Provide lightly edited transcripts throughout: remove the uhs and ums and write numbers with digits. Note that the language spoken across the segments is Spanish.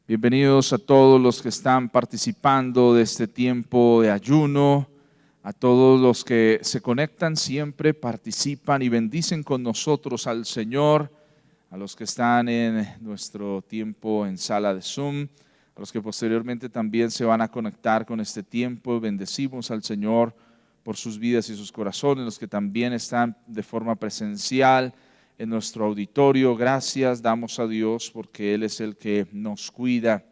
Bienvenidos a todos los que están participando de este tiempo de ayuno, a todos los que se conectan siempre, participan y bendicen con nosotros al Señor, a los que están en nuestro tiempo en sala de Zoom, a los que posteriormente también se van a conectar con este tiempo. Bendecimos al Señor por sus vidas y sus corazones, los que también están de forma presencial en nuestro auditorio. Gracias damos a Dios porque Él es el que nos cuida,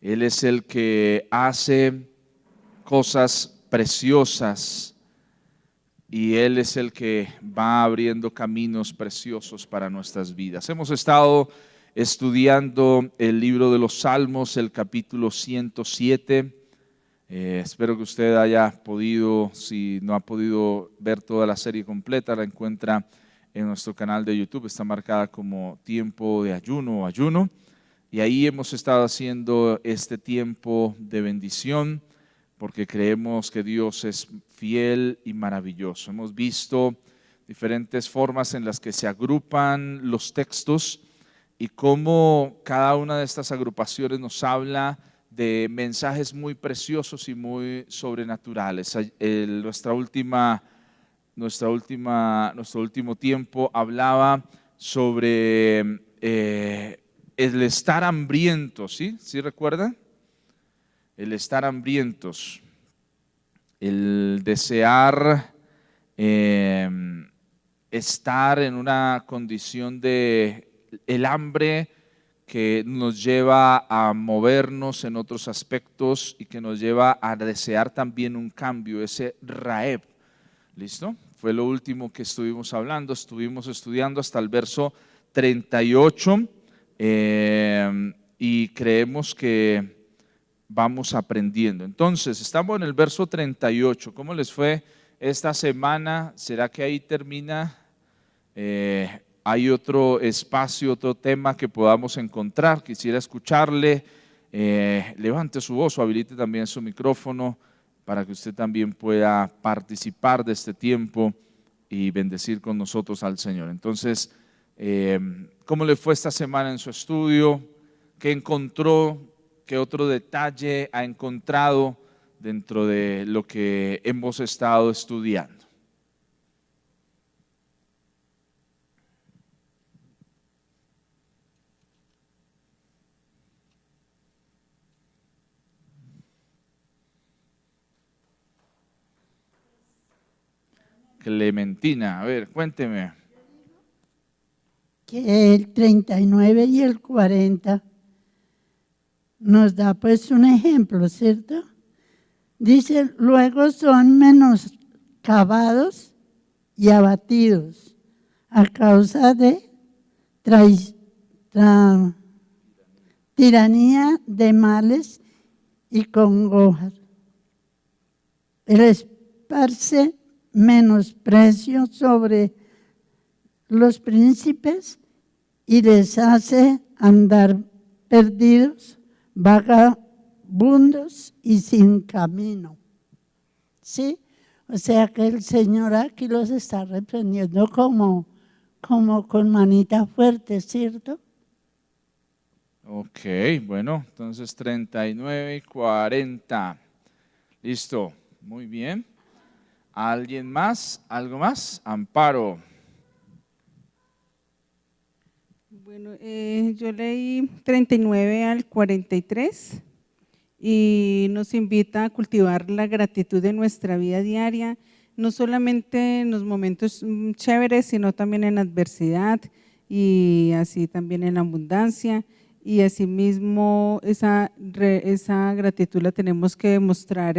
Él es el que hace cosas preciosas y Él es el que va abriendo caminos preciosos para nuestras vidas. Hemos estado estudiando el libro de los Salmos, el capítulo 107. Espero que usted haya podido, si no ha podido ver toda la serie completa, la encuentra en nuestro canal de YouTube, está marcada como tiempo de ayuno o ayuno. Y ahí hemos estado haciendo este tiempo de bendición porque creemos que Dios es fiel y maravilloso. Hemos visto diferentes formas en las que se agrupan los textos y cómo cada una de estas agrupaciones nos habla de mensajes muy preciosos y muy sobrenaturales. Nuestro último tiempo hablaba sobre el estar hambrientos, ¿sí? ¿Sí recuerdan? El estar hambrientos, el desear estar en una condición de el hambre que nos lleva a movernos en otros aspectos y que nos lleva a desear también un cambio, ese raeb. ¿Listo? Fue lo último que estuvimos hablando, estuvimos estudiando hasta el verso 38 y creemos que vamos aprendiendo. Entonces, estamos en el verso 38. ¿Cómo les fue esta semana? ¿Será que ahí termina? ¿Hay otro espacio, otro tema que podamos encontrar? Quisiera escucharle. Levante su voz o habilite también su micrófono para que usted también pueda participar de este tiempo y bendecir con nosotros al Señor. Entonces, ¿cómo le fue esta semana en su estudio? ¿Qué encontró? ¿Qué otro detalle ha encontrado dentro de lo que hemos estado estudiando? Clementina, a ver, cuénteme. Que el 39 y el 40 nos da pues un ejemplo, ¿cierto? Dice, luego son menoscabados y abatidos a causa de tra- tiranía de males y congojas. Él esparce menosprecio sobre los príncipes y les hace andar perdidos, vagabundos y sin camino. ¿Sí? O sea que el Señor aquí los está reprendiendo como con manita fuerte, ¿cierto? Ok, bueno, entonces 39 y 40. Listo, muy bien. ¿Alguien más? ¿Algo más? Amparo. Bueno, yo leí 39 al 43 y nos invita a cultivar la gratitud en nuestra vida diaria, no solamente en los momentos chéveres, sino también en adversidad y así también en abundancia. Y asimismo esa gratitud la tenemos que demostrar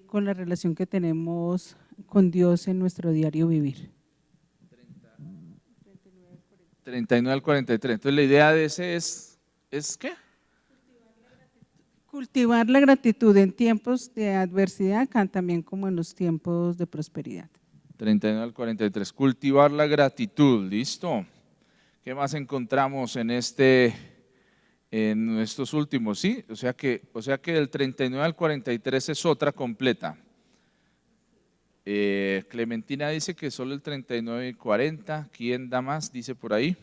con la relación que tenemos con Dios en nuestro diario vivir. 39 al 43. Entonces la idea de ese ¿es qué? Cultivar la gratitud en tiempos de adversidad, también como en los tiempos de prosperidad. 39 al 43. Cultivar la gratitud, ¿listo? ¿Qué más encontramos en estos últimos? Sí, o sea que del 39 al 43 es otra completa. Clementina dice que solo el 39 y 40. ¿Quién da más? Dice por ahí.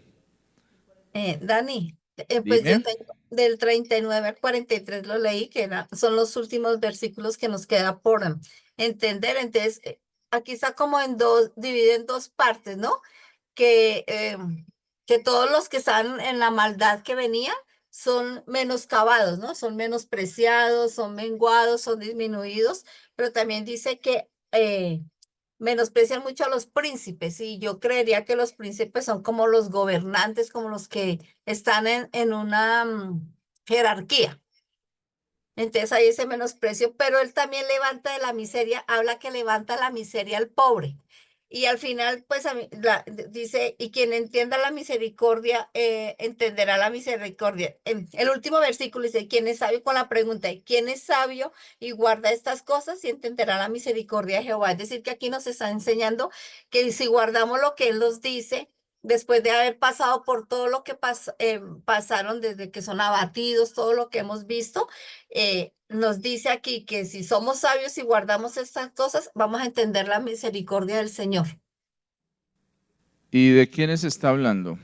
Dani, Pues yo Dime. tengo del 39 al 43 lo leí, que son los últimos versículos que nos queda por entender. Entonces, aquí está como en dos, dividido en dos partes, ¿no? Que todos los que están en la maldad que venía son menoscabados, ¿no? Son menospreciados, son menguados, son disminuidos, pero también dice que menosprecian mucho a los príncipes y yo creería que los príncipes son como los gobernantes, como los que están en una jerarquía. Entonces hay ese menosprecio, pero él también levanta de la miseria, habla que levanta la miseria al pobre. Y al final, pues dice, y quien entienda la misericordia, entenderá la misericordia. En el último versículo dice, ¿quién es sabio? Con la pregunta, ¿quién es sabio y guarda estas cosas y entenderá la misericordia de Jehová? Es decir, que aquí nos está enseñando que si guardamos lo que Él nos dice, después de haber pasado por todo lo que pasaron desde que son abatidos, todo lo que hemos visto, nos dice aquí que si somos sabios y guardamos estas cosas, vamos a entender la misericordia del Señor. ¿Y de quiénes está hablando?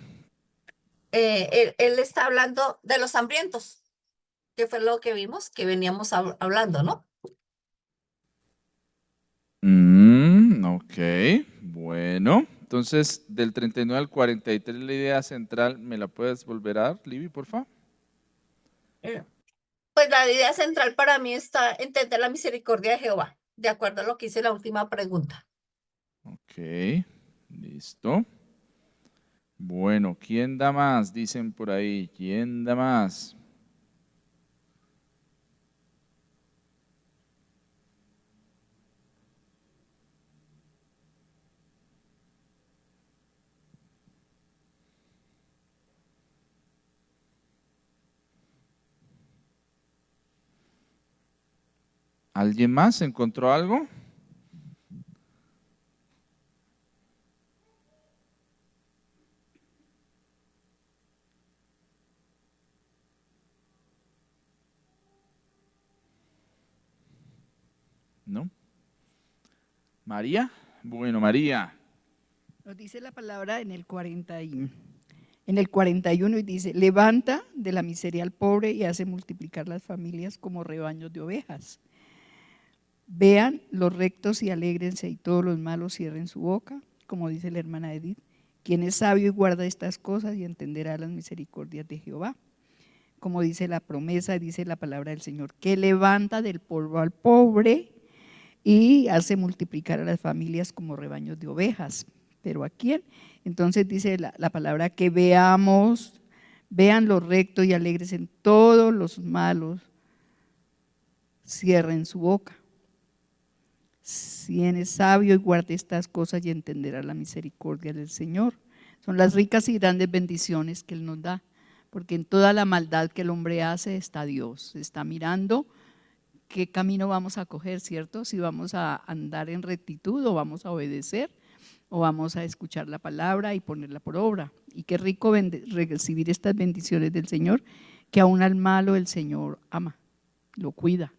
Él está hablando de los hambrientos, que fue lo que vimos, que veníamos hablando, ¿no? Ok, bueno. Entonces, del 39 al 43, la idea central, ¿me la puedes volver a dar, Libby, por favor? Pues la idea central para mí está entender la misericordia de Jehová, de acuerdo a lo que hice la última pregunta. Ok, listo. Bueno, ¿quién da más? Dicen por ahí, ¿quién da más? ¿Alguien más encontró algo? ¿No? ¿María? Bueno, María. Nos dice la palabra en el 41 y dice, levanta de la miseria al pobre y hace multiplicar las familias como rebaños de ovejas. Vean los rectos y alégrense y todos los malos cierren su boca, como dice la hermana Edith. Quien es sabio y guarda estas cosas y entenderá las misericordias de Jehová. Como dice la promesa, dice la palabra del Señor, que levanta del polvo al pobre y hace multiplicar a las familias como rebaños de ovejas. ¿Pero a quién? Entonces dice la palabra que vean lo recto y alegres en todos los malos, cierren su boca. Si es sabio y guarde estas cosas y entenderá la misericordia del Señor. Son las ricas y grandes bendiciones que Él nos da, porque en toda la maldad que el hombre hace está Dios, está mirando qué camino vamos a coger, ¿cierto? Si vamos a andar en rectitud o vamos a obedecer o vamos a escuchar la palabra y ponerla por obra. Y qué rico recibir estas bendiciones del Señor, que aún al malo el Señor ama, lo cuida.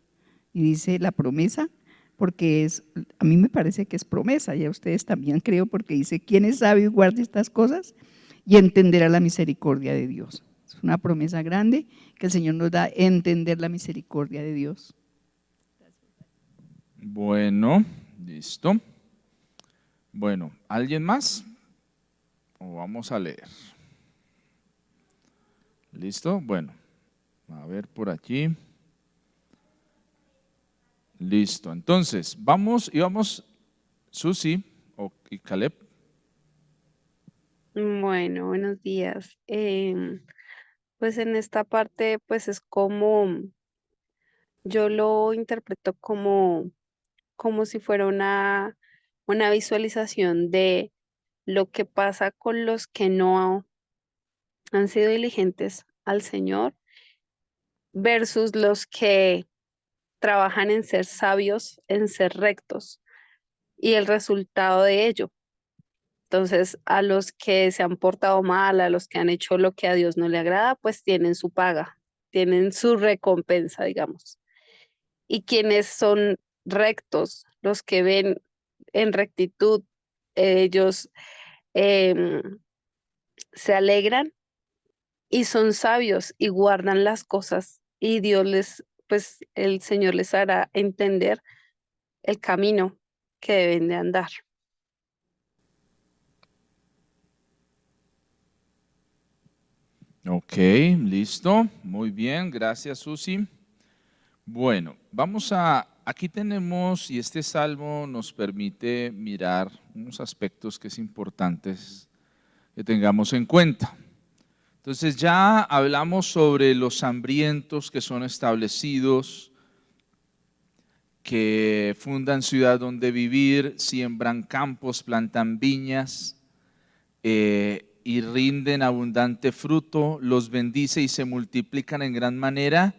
Y dice la promesa, porque a mí me parece que es promesa, y a ustedes también creo, porque dice, ¿quién es sabio y guarda estas cosas? Y entenderá la misericordia de Dios. Es una promesa grande que el Señor nos da, entender la misericordia de Dios. Bueno, listo. Bueno, ¿alguien más? ¿O vamos a leer? ¿Listo? Bueno, a ver por aquí. Listo, entonces, vamos, Susi y Caleb. Bueno, buenos días. Pues en esta parte, pues es como, yo lo interpreto como si fuera una visualización de lo que pasa con los que no han sido diligentes al Señor versus los que trabajan en ser sabios, en ser rectos y el resultado de ello. Entonces, a los que se han portado mal, a los que han hecho lo que a Dios no le agrada, pues tienen su paga, tienen su recompensa, digamos. Y quienes son rectos, los que ven en rectitud, ellos se alegran y son sabios y guardan las cosas y pues el Señor les hará entender el camino que deben de andar. Ok, listo. Muy bien, gracias Susi. Bueno, aquí tenemos, y este salmo nos permite mirar unos aspectos que es importantes que tengamos en cuenta. Entonces ya hablamos sobre los hambrientos que son establecidos, que fundan ciudad donde vivir, siembran campos, plantan viñas y rinden abundante fruto, los bendice y se multiplican en gran manera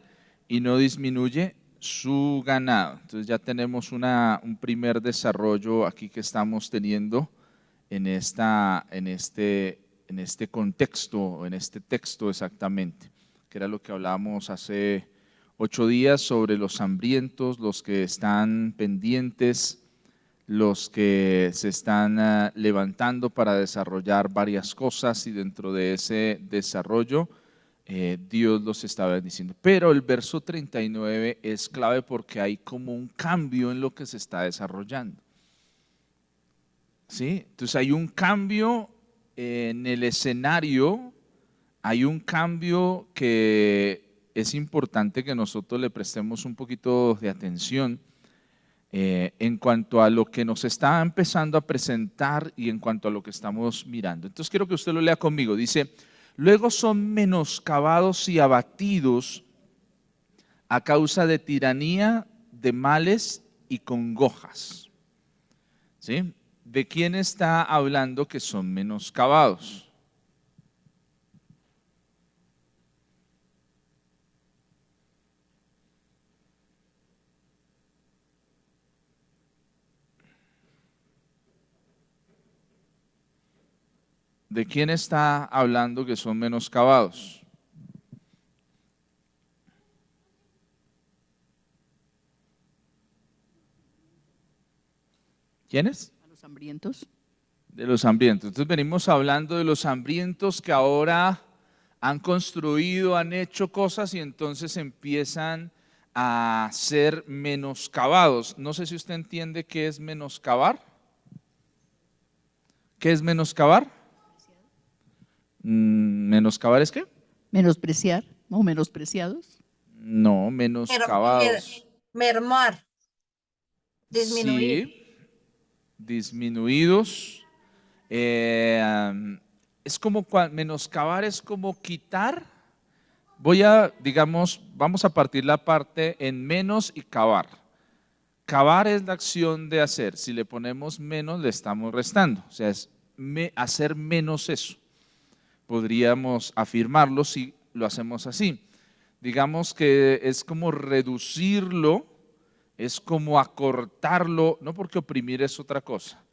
y no disminuye su ganado. Entonces ya tenemos un primer desarrollo aquí que estamos teniendo en este contexto, en este texto exactamente, que era lo que hablábamos hace 8 días sobre los hambrientos, los que están pendientes, los que se están levantando para desarrollar varias cosas, y dentro de ese desarrollo Dios los está bendiciendo. Pero el verso 39 es clave porque hay como un cambio en lo que se está desarrollando. ¿Sí? Entonces hay un cambio en el escenario, hay un cambio que es importante que nosotros le prestemos un poquito de atención en cuanto a lo que nos está empezando a presentar y en cuanto a lo que estamos mirando. Entonces quiero que usted lo lea conmigo. Dice, luego son menoscabados y abatidos a causa de tiranía, de males y congojas. ¿Sí? ¿De quién está hablando que son menoscabados? ¿De quién está hablando que son menoscabados? ¿Quiénes? A los hambrientos. De los hambrientos. Entonces venimos hablando de los hambrientos que ahora han construido, han hecho cosas y entonces empiezan a ser menoscabados. No sé si usted entiende qué es menoscabar. ¿Qué es menoscabar? ¿Menoscabar es qué? Menospreciar o menospreciados. No, menoscabados. Mermar, disminuir. Sí, disminuidos. Es como menoscabar, es como quitar. Vamos a partir la parte en menos y cavar. Cavar es la acción de hacer. Si le ponemos menos, le estamos restando. O sea, es hacer menos eso. Podríamos afirmarlo si lo hacemos así. Digamos que es como reducirlo, es como acortarlo, no porque oprimir es otra cosa.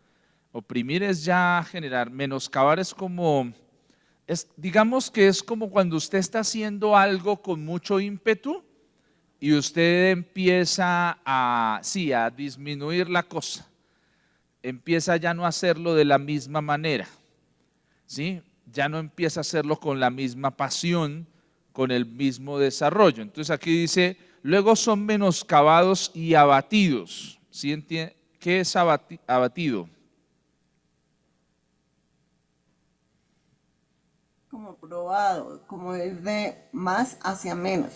Oprimir es ya generar, menoscabar es como, digamos que es como cuando usted está haciendo algo con mucho ímpetu y usted empieza a disminuir la cosa, empieza ya no a hacerlo de la misma manera, ¿sí? Ya no empieza a hacerlo con la misma pasión, con el mismo desarrollo. Entonces aquí dice, luego son menoscabados y abatidos. ¿Sí entiende? ¿Qué es abatido? Como probado, como es de más hacia menos.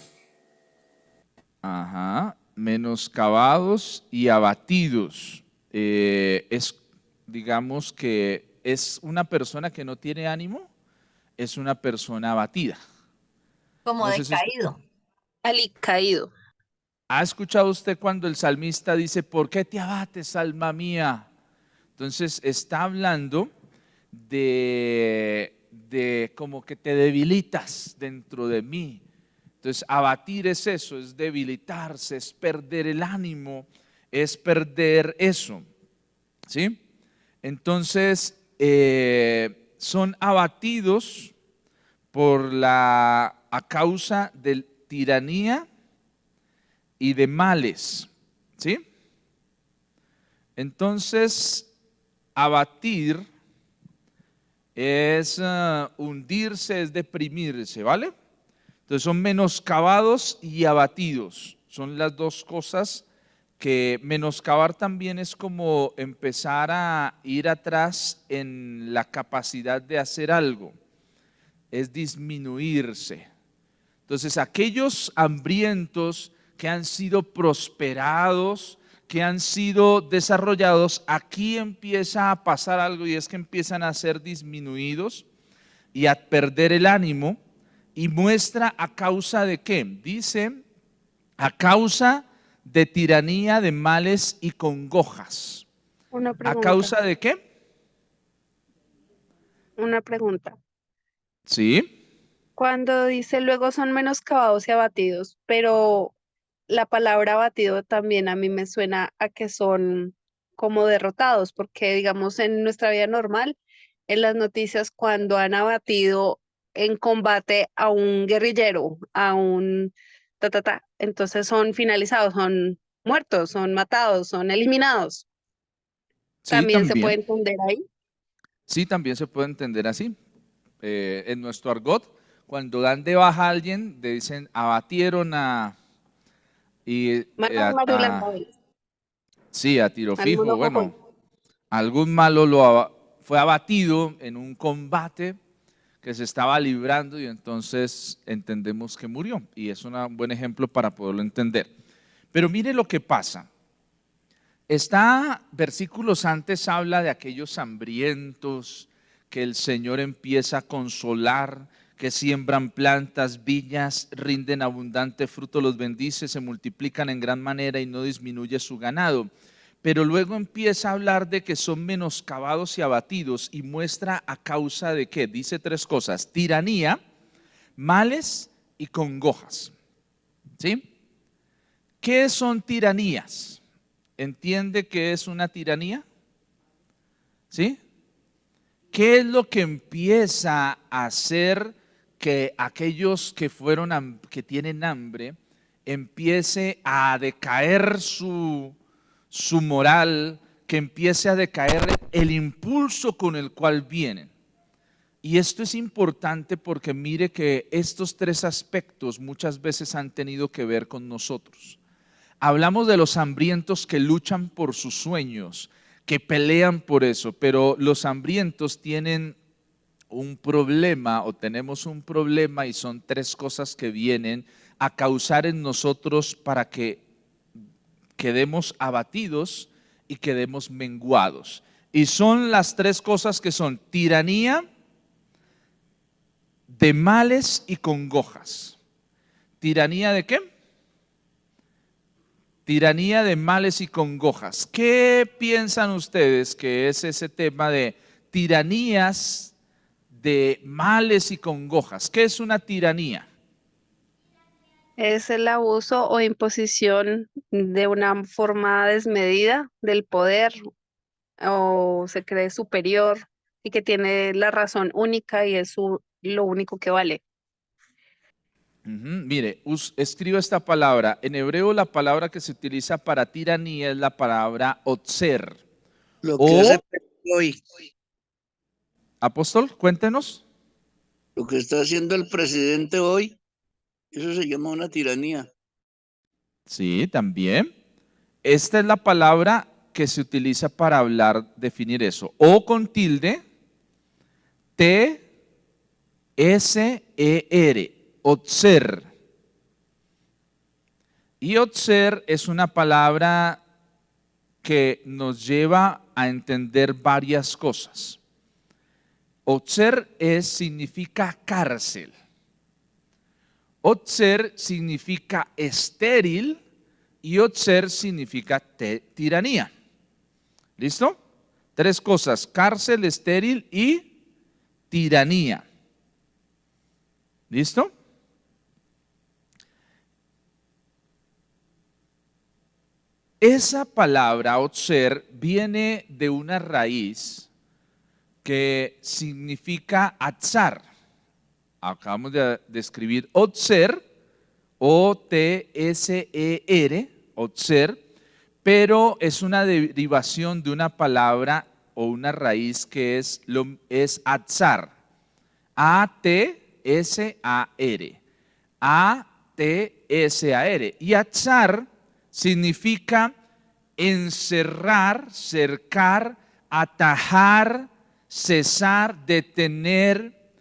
Ajá, menoscabados y abatidos. Digamos que es una persona que no tiene ánimo, es una persona abatida. Como No sé si decaído. Alicaído. ¿ha escuchado usted cuando el salmista dice, ¿por qué te abates, alma mía? Entonces está hablando de como que te debilitas dentro de mí. Entonces abatir es eso, es debilitarse, es perder el ánimo, es perder eso, ¿sí? Entonces son abatidos a causa de tiranía y de males, ¿sí? Entonces, abatir es hundirse, es deprimirse, ¿vale? Entonces son menoscabados y abatidos. Son las dos cosas que menoscabar también es como empezar a ir atrás en la capacidad de hacer algo. Es disminuirse. Entonces aquellos hambrientos que han sido prosperados, que han sido desarrollados, aquí empieza a pasar algo y es que empiezan a ser disminuidos y a perder el ánimo. Y muestra a causa de qué. Dice, a causa de tiranía, de males y congojas. Una ¿A pregunta, causa de qué? una pregunta. Sí, Cuando dice luego son menoscabados y abatidos, pero la palabra abatido también a mí me suena a que son como derrotados, porque digamos en nuestra vida normal, en las noticias, cuando han abatido en combate a un guerrillero, a un entonces son finalizados, son muertos, son matados, son eliminados. sí, También se puede también. entender ahí. Sí, también se puede entender así. En nuestro argot, cuando dan de baja a alguien, le dicen abatieron a, y, Manos Marulas Móviles, sí, a tiro al fijo. mono Bueno, Jojoy. algún malo fue abatido en un combate que se estaba librando y entonces entendemos que murió. Y es un buen ejemplo para poderlo entender. Pero mire lo que pasa. Versículos antes habla de aquellos hambrientos que el Señor empieza a consolar, que siembran plantas, viñas, rinden abundante fruto, los bendice, se multiplican en gran manera y no disminuye su ganado. Pero luego empieza a hablar de que son menoscabados y abatidos y muestra a causa de qué. Dice tres cosas: tiranía, males y congojas. ¿Sí? ¿Qué son tiranías? ¿Entiende qué es una tiranía? ¿Sí? ¿Qué es lo que empieza a hacer que aquellos que tienen hambre empiece a decaer su moral, que empiece a decaer el impulso con el cual vienen? Y esto es importante porque mire que estos tres aspectos muchas veces han tenido que ver con nosotros. Hablamos de los hambrientos que luchan por sus sueños, que pelean por eso, pero los hambrientos tienen un problema o tenemos un problema y son tres cosas que vienen a causar en nosotros para que quedemos abatidos y quedemos menguados. Y son las tres cosas que son tiranía, de males y congojas. ¿Tiranía de qué? Tiranía de males y congojas. ¿Qué piensan ustedes que es ese tema de tiranías de males y congojas? ¿Qué es una tiranía? Es el abuso o imposición de una forma desmedida del poder o se cree superior y que tiene la razón única y es lo único que vale. Mire, escriba esta palabra. En hebreo la palabra que se utiliza para tiranía es la palabra otzer. Lo que hace hoy, Apóstol, cuéntenos. lo que está haciendo el presidente hoy, eso se llama una tiranía. Sí, también. Esta es la palabra que se utiliza para hablar, definir eso. O con tilde, T-S-E-R, otzer. Y otzer es una palabra que nos lleva a entender varias cosas. Otzer significa cárcel. Otzer significa estéril y otzer significa tiranía. ¿Listo? Tres cosas: cárcel, estéril y tiranía. ¿Listo? Esa palabra otzer viene de una raíz que significa atzar. Acabamos de escribir otzer, O-T-S-E-R, otzer, pero es una derivación de una palabra o una raíz que es atzar. A-T-S-A-R. A-T-S-A-R. Y atzar significa encerrar, cercar, atajar, cesar, detener,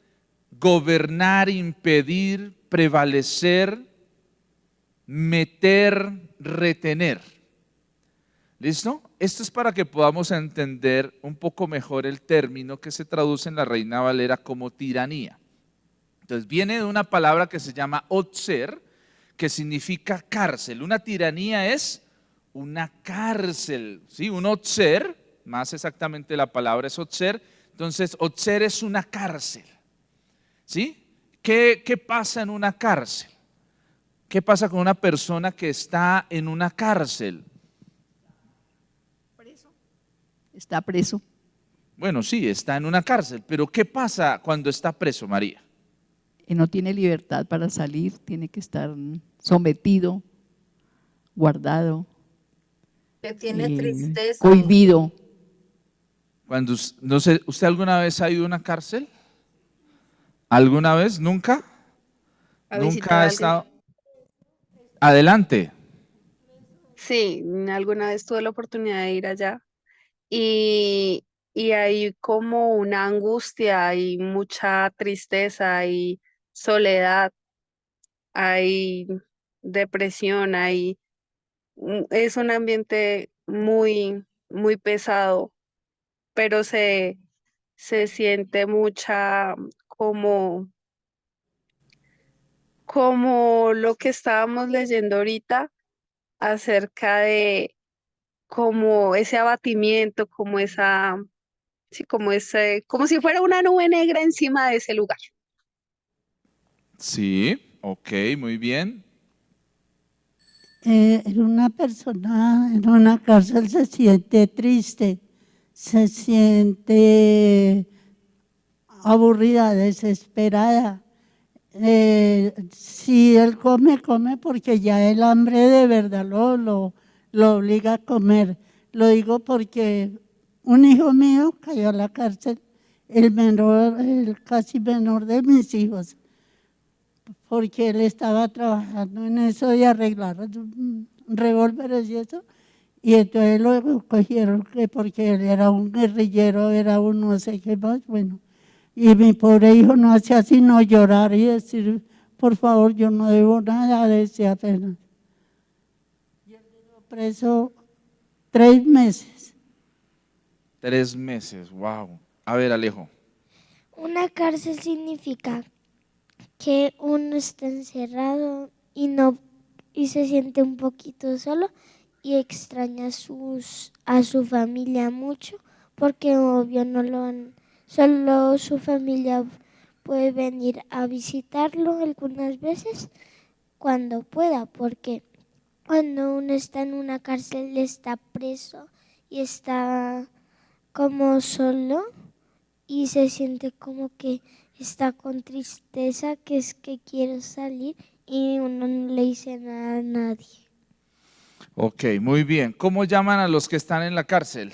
gobernar, impedir, prevalecer, meter, retener. ¿Listo? Esto es para que podamos entender un poco mejor el término que se traduce en la Reina Valera como tiranía. Entonces viene de una palabra que se llama otzer, que significa cárcel. Una tiranía es una cárcel, ¿sí? Un otzer, más exactamente la palabra es otzer. Entonces otzer es una cárcel, ¿sí? ¿Qué pasa en una cárcel? ¿Qué pasa con una persona que está en una cárcel? Está preso. Bueno, sí, está en una cárcel, pero ¿qué pasa cuando está preso, María? Y no tiene libertad para salir, tiene que estar sometido, guardado, Que tiene tristeza. cohibido. Cuando, no sé, ¿usted alguna vez ha ido a una cárcel? ¿Alguna vez? ¿Nunca? ¿A ¿Nunca visitar ha a alguien? estado? Adelante. Sí, alguna vez tuve la oportunidad de ir allá y, y hay como una angustia, hay mucha tristeza, hay soledad, hay depresión, es un ambiente muy, muy pesado, pero se siente mucha como, como lo que estábamos leyendo ahorita acerca de como ese abatimiento, como esa, sí, como ese, como si fuera una nube negra encima de ese lugar. Sí, ok, muy bien. Una persona en una cárcel se siente triste, se siente aburrida, desesperada. Si él come, come porque ya el hambre de verdad lo obliga a comer. Lo digo porque un hijo mío cayó a la cárcel, el menor, el casi menor de mis hijos, porque él estaba trabajando en eso de arreglar revólveres y eso, y entonces luego cogieron que porque él era un guerrillero, era un no sé qué más, bueno, y mi pobre hijo no hacía sino llorar y decir, por favor, yo no debo nada, decía apenas. Y él estuvo preso 3 meses. 3 meses, wow. A ver, Alejo. Una cárcel significa que uno está encerrado y se siente un poquito solo y extraña a su familia mucho, porque obvio solo su familia puede venir a visitarlo algunas veces cuando pueda, porque cuando uno está en una cárcel está preso y está como solo y se siente como que está con tristeza, que es que quiere salir y uno no le dice nada a nadie. Ok, muy bien. ¿Cómo llaman a los que están en la cárcel?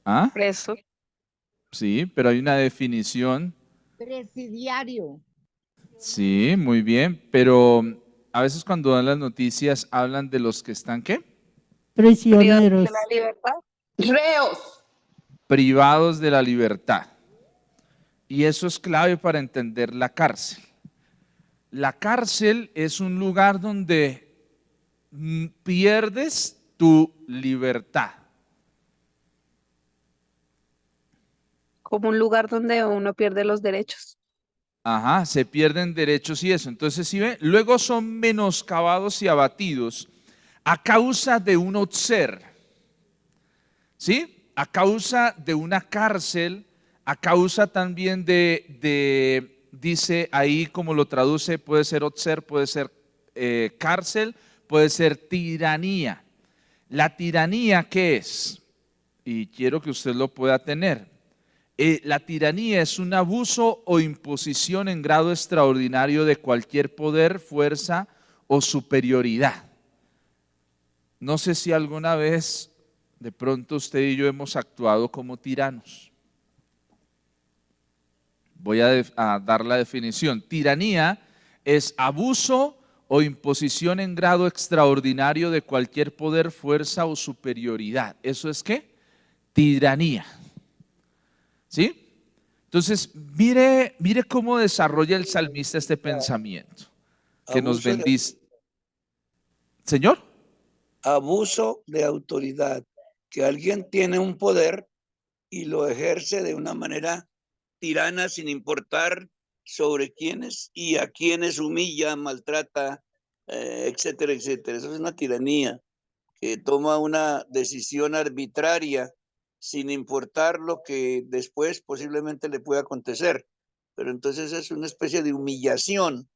¿Ah? Preso. Sí, pero hay una definición. Presidiario. Sí, muy bien, pero a veces cuando dan las noticias hablan de los que están, ¿qué? Prisioneros. De la libertad. Reos. Privados de la libertad. Y eso es clave para entender la cárcel. La cárcel es un lugar donde pierdes tu libertad. Como un lugar donde uno pierde los derechos. Ajá, se pierden derechos y eso. Entonces, ¿sí ven? Luego son menoscabados y abatidos a causa de un otzer, ¿sí? A causa de una cárcel, a causa también dice ahí como lo traduce, puede ser otzer, puede ser cárcel, puede ser tiranía. ¿La tiranía qué es? Y quiero que usted lo pueda tener. La tiranía es un abuso o imposición en grado extraordinario de cualquier poder, fuerza o superioridad. No sé si alguna vez de pronto usted y yo hemos actuado como tiranos. Voy a dar la definición. Tiranía es abuso o imposición en grado extraordinario de cualquier poder, fuerza o superioridad. ¿Eso es qué? Tiranía. ¿Sí? Entonces, mire cómo desarrolla el salmista este pensamiento que nos Abuso de- bendice. ¿Señor? Abuso de autoridad, que alguien tiene un poder y lo ejerce de una manera tirana sin importar sobre quiénes y a quienes humilla, maltrata, etcétera, etcétera. Eso es una tiranía, que toma una decisión arbitraria sin importar lo que después posiblemente le pueda acontecer. Pero entonces es una especie de humillación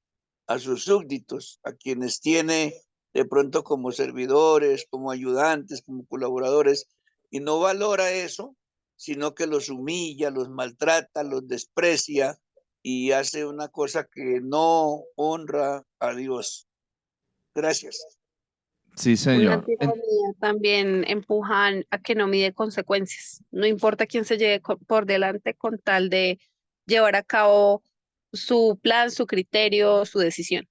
a sus súbditos, a quienes tiene de pronto como servidores, como ayudantes, como colaboradores, y no valora eso, sino que los humilla, los maltrata, los desprecia y hace una cosa que no honra a Dios. Gracias. Sí, Una señor. tiranía también empujan a que no mide consecuencias. No importa quién se lleve por delante con tal de llevar a cabo su plan, su criterio, su decisión.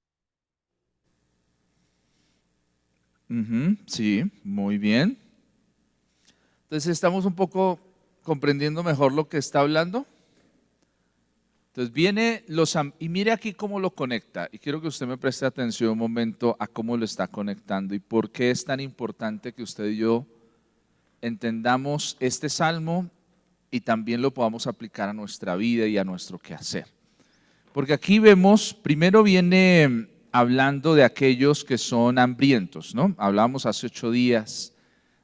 Sí, muy bien. Entonces estamos un poco comprendiendo mejor lo que está hablando. Entonces viene y mire aquí cómo lo conecta, y quiero que usted me preste atención un momento a cómo lo está conectando y por qué es tan importante que usted y yo entendamos este salmo y también lo podamos aplicar a nuestra vida y a nuestro quehacer. Porque aquí vemos, primero viene hablando de aquellos que son hambrientos, ¿no? Hablábamos hace 8 días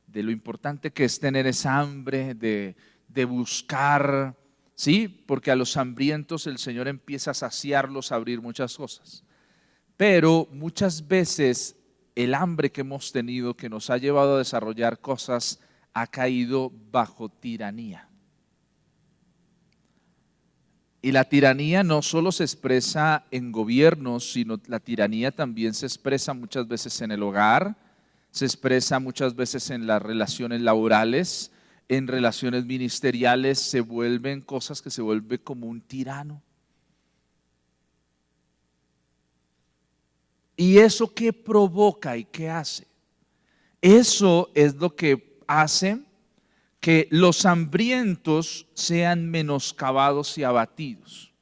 de lo importante que es tener esa hambre de buscar, ¿sí? Porque a los hambrientos el Señor empieza a saciarlos, a abrir muchas cosas. Pero muchas veces el hambre que hemos tenido, que nos ha llevado a desarrollar cosas, ha caído bajo tiranía. Y la tiranía no solo se expresa en gobiernos, sino la tiranía también se expresa muchas veces en el hogar, se expresa muchas veces en las relaciones laborales, en relaciones ministeriales, se vuelven cosas que se vuelve como un tirano. ¿Y eso qué provoca y qué hace? Eso es lo que hace que los hambrientos sean menoscabados y abatidos.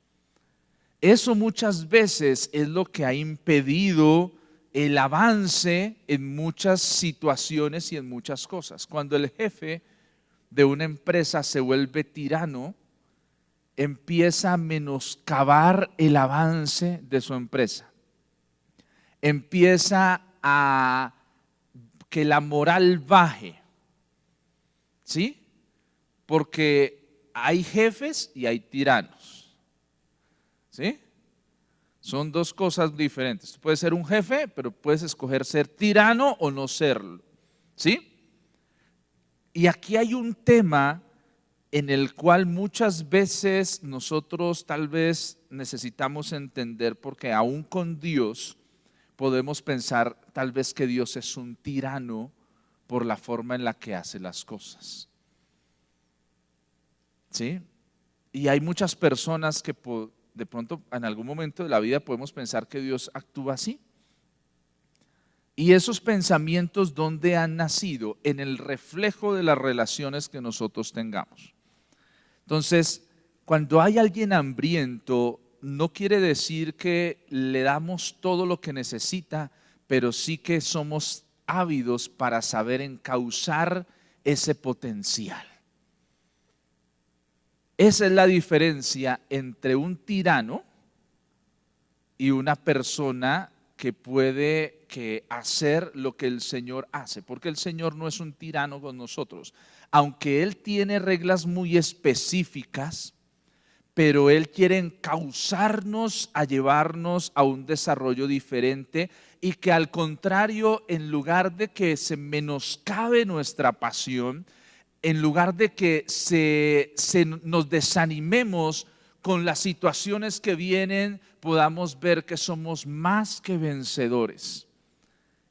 Eso muchas veces es lo que ha impedido el avance en muchas situaciones y en muchas cosas. Cuando el jefe de una empresa se vuelve tirano, empieza a menoscabar el avance de su empresa. Empieza a que la moral baje. ¿Sí? Porque hay jefes y hay tiranos. ¿Sí? Son dos cosas diferentes. Tú puedes ser un jefe, pero puedes escoger ser tirano o no serlo. ¿Sí? Y aquí hay un tema en el cual muchas veces nosotros tal vez necesitamos entender, porque aún con Dios podemos pensar tal vez que Dios es un tirano por la forma en la que hace las cosas. ¿Sí? Y hay muchas personas que de pronto en algún momento de la vida podemos pensar que Dios actúa así. Y esos pensamientos, ¿dónde han nacido? En el reflejo de las relaciones que nosotros tengamos. Entonces, cuando hay alguien hambriento, no quiere decir que le damos todo lo que necesita, pero sí que somos ávidos para saber encauzar ese potencial. Esa es la diferencia entre un tirano y una persona que puede hacer lo que el Señor hace, porque el Señor no es un tirano con nosotros, aunque Él tiene reglas muy específicas, pero Él quiere encauzarnos a llevarnos a un desarrollo diferente y que al contrario, en lugar de que se menoscabe nuestra pasión, en lugar de que nos desanimemos con las situaciones que vienen, podamos ver que somos más que vencedores.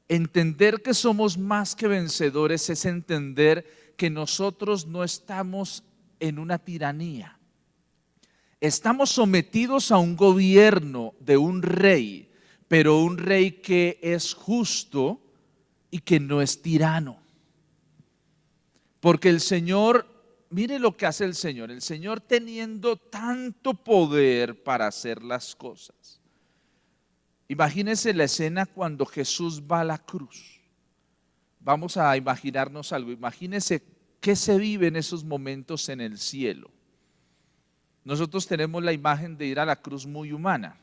Entender que somos más que vencedores es entender que nosotros no estamos en una tiranía. Estamos sometidos a un gobierno de un rey, pero un rey que es justo y que no es tirano. Porque el Señor, mire lo que hace el Señor teniendo tanto poder para hacer las cosas. Imagínense la escena cuando Jesús va a la cruz. Vamos a imaginarnos algo. Imagínense qué se vive en esos momentos en el cielo. Nosotros tenemos la imagen de ir a la cruz muy humana,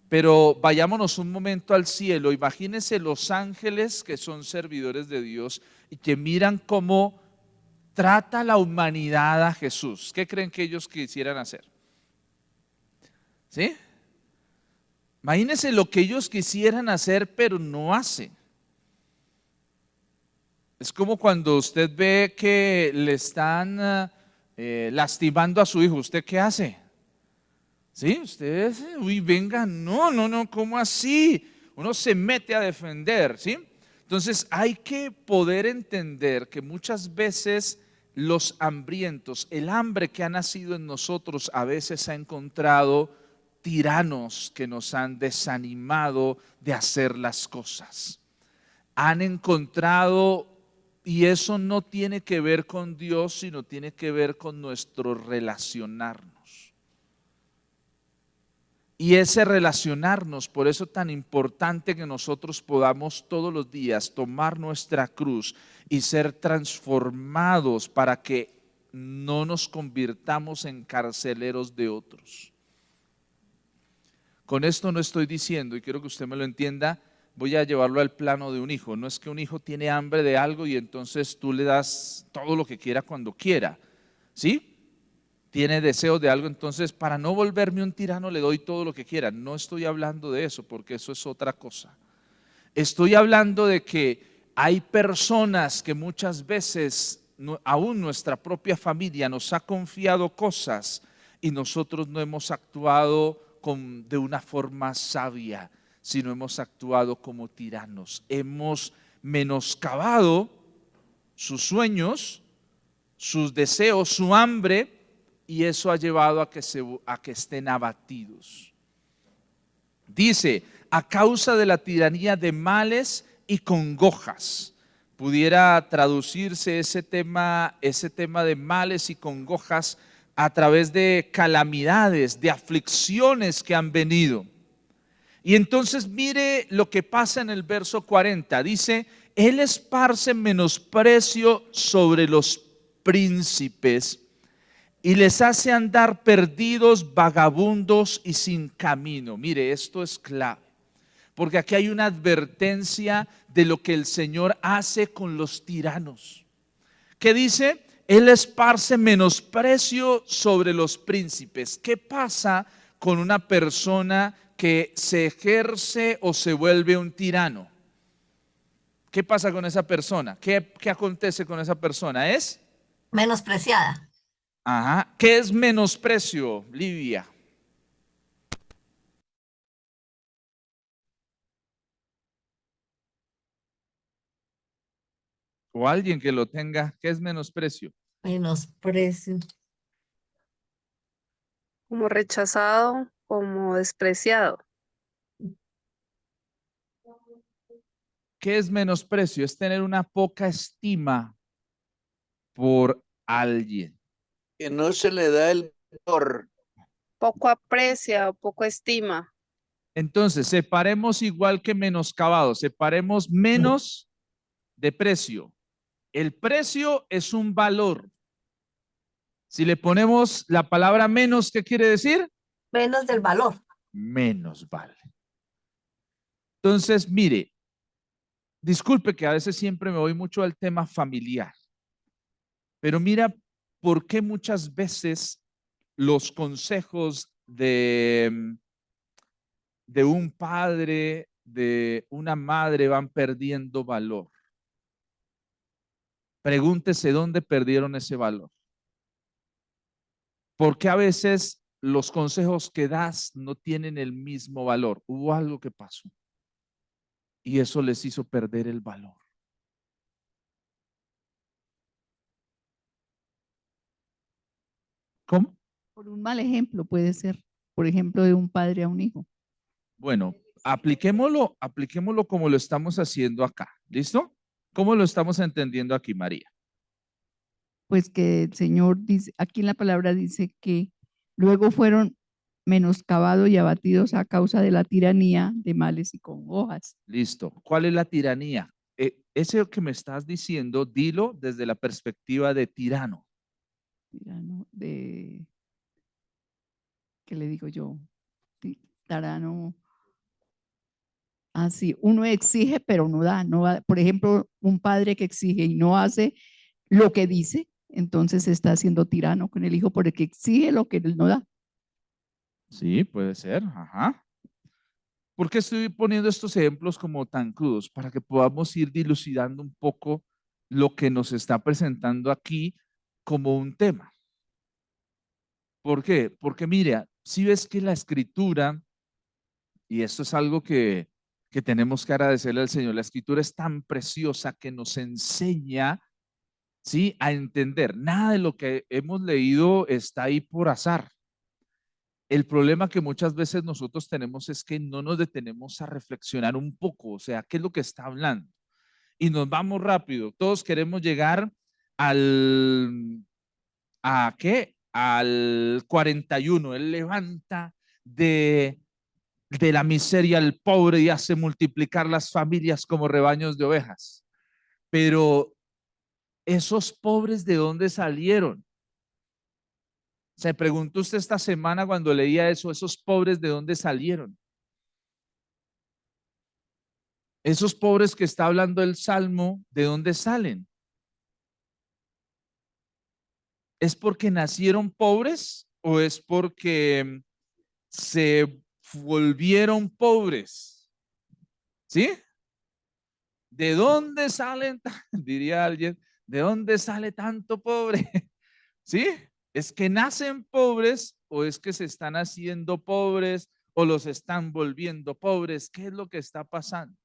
pero vayámonos un momento al cielo. Imagínense los ángeles que son servidores de Dios y que miran cómo trata la humanidad a Jesús. ¿Qué creen que ellos quisieran hacer? ¿Sí? Imagínense lo que ellos quisieran hacer, pero no hacen. Es como cuando usted ve que le están lastimando a su hijo. ¿Usted qué hace? ¿Sí? Usted, uy, venga, no, ¿cómo así? Uno se mete a defender, ¿sí? Entonces hay que poder entender que muchas veces los hambrientos, el hambre que ha nacido en nosotros a veces ha encontrado tiranos que nos han desanimado de hacer las cosas. Han encontrado, y eso no tiene que ver con Dios, sino tiene que ver con nuestro relacionarnos. Y ese relacionarnos, por eso tan importante que nosotros podamos todos los días tomar nuestra cruz y ser transformados para que no nos convirtamos en carceleros de otros. Con esto no estoy diciendo, y quiero que usted me lo entienda, voy a llevarlo al plano de un hijo. No es que un hijo tiene hambre de algo y entonces tú le das todo lo que quiera cuando quiera, ¿sí? Tiene deseo de algo, entonces para no volverme un tirano le doy todo lo que quiera. No estoy hablando de eso, porque eso es otra cosa. Estoy hablando de que hay personas que muchas veces, aún nuestra propia familia nos ha confiado cosas y nosotros no hemos actuado de una forma sabia, sino hemos actuado como tiranos. Hemos menoscabado sus sueños, sus deseos, su hambre, y eso ha llevado a que estén abatidos. Dice, a causa de la tiranía de males y congojas. Pudiera traducirse ese tema de males y congojas a través de calamidades, de aflicciones que han venido. Y entonces mire lo que pasa en el verso 40. Dice, Él esparce menosprecio sobre los príncipes y les hace andar perdidos, vagabundos y sin camino. Mire, esto es clave, porque aquí hay una advertencia de lo que el Señor hace con los tiranos. ¿Qué dice? Él esparce menosprecio sobre los príncipes. ¿Qué pasa con una persona que se ejerce o se vuelve un tirano? ¿Qué pasa con esa persona? ¿Qué acontece con esa persona? Es menospreciada. Ajá. ¿Qué es menosprecio, Livia? O alguien que lo tenga. ¿Qué es menosprecio? Menosprecio. Como rechazado, como despreciado. ¿Qué es menosprecio? Es tener una poca estima por alguien. Que no se le da el valor. Poco aprecia o poco estima. Entonces, separemos igual que menoscabado, separemos menos de precio. El precio es un valor. Si le ponemos la palabra menos, ¿qué quiere decir? Menos del valor. Menos vale. Entonces, mire, disculpe que a veces siempre me voy mucho al tema familiar, pero mira por qué muchas veces los consejos de un padre, de una madre van perdiendo valor. Pregúntese dónde perdieron ese valor. Porque a veces los consejos que das no tienen el mismo valor. Hubo algo que pasó y eso les hizo perder el valor. ¿Cómo? Por un mal ejemplo puede ser, por ejemplo, de un padre a un hijo. Bueno, apliquémoslo como lo estamos haciendo acá. ¿Listo? ¿Cómo lo estamos entendiendo aquí, María? Pues que el Señor dice, aquí en la palabra dice que luego fueron menoscabados y abatidos a causa de la tiranía de males y congojas. Listo. ¿Cuál es la tiranía? Ese que me estás diciendo, dilo desde la perspectiva de tirano. Tirano de, ¿qué le digo yo? Tirano. Así, uno exige, pero no da, no da. Por ejemplo, un padre que exige y no hace lo que dice, entonces está siendo tirano con el hijo porque exige lo que él no da. Sí, puede ser. Ajá. ¿Por qué estoy poniendo estos ejemplos como tan crudos? Para que podamos ir dilucidando un poco lo que nos está presentando aquí como un tema. ¿Por qué? Porque mira, si ves que la escritura, y esto es algo que tenemos que agradecerle al Señor, la escritura es tan preciosa que nos enseña, ¿sí?, a entender. Nada de lo que hemos leído está ahí por azar. El problema que muchas veces nosotros tenemos es que no nos detenemos a reflexionar un poco, o sea, ¿qué es lo que está hablando? Y nos vamos rápido. Todos queremos llegar ¿a qué? Al 41. Él levanta de la miseria al pobre y hace multiplicar las familias como rebaños de ovejas. Pero esos pobres, ¿de dónde salieron? Se preguntó usted esta semana cuando leía eso, esos pobres, ¿de dónde salieron? Esos pobres que está hablando el Salmo, ¿de dónde salen? ¿Es porque nacieron pobres o es porque se volvieron pobres? ¿Sí? ¿De dónde salen, diría alguien, de dónde sale tanto pobre? ¿Sí? ¿Es que nacen pobres o es que se están haciendo pobres o los están volviendo pobres? ¿Qué es lo que está pasando?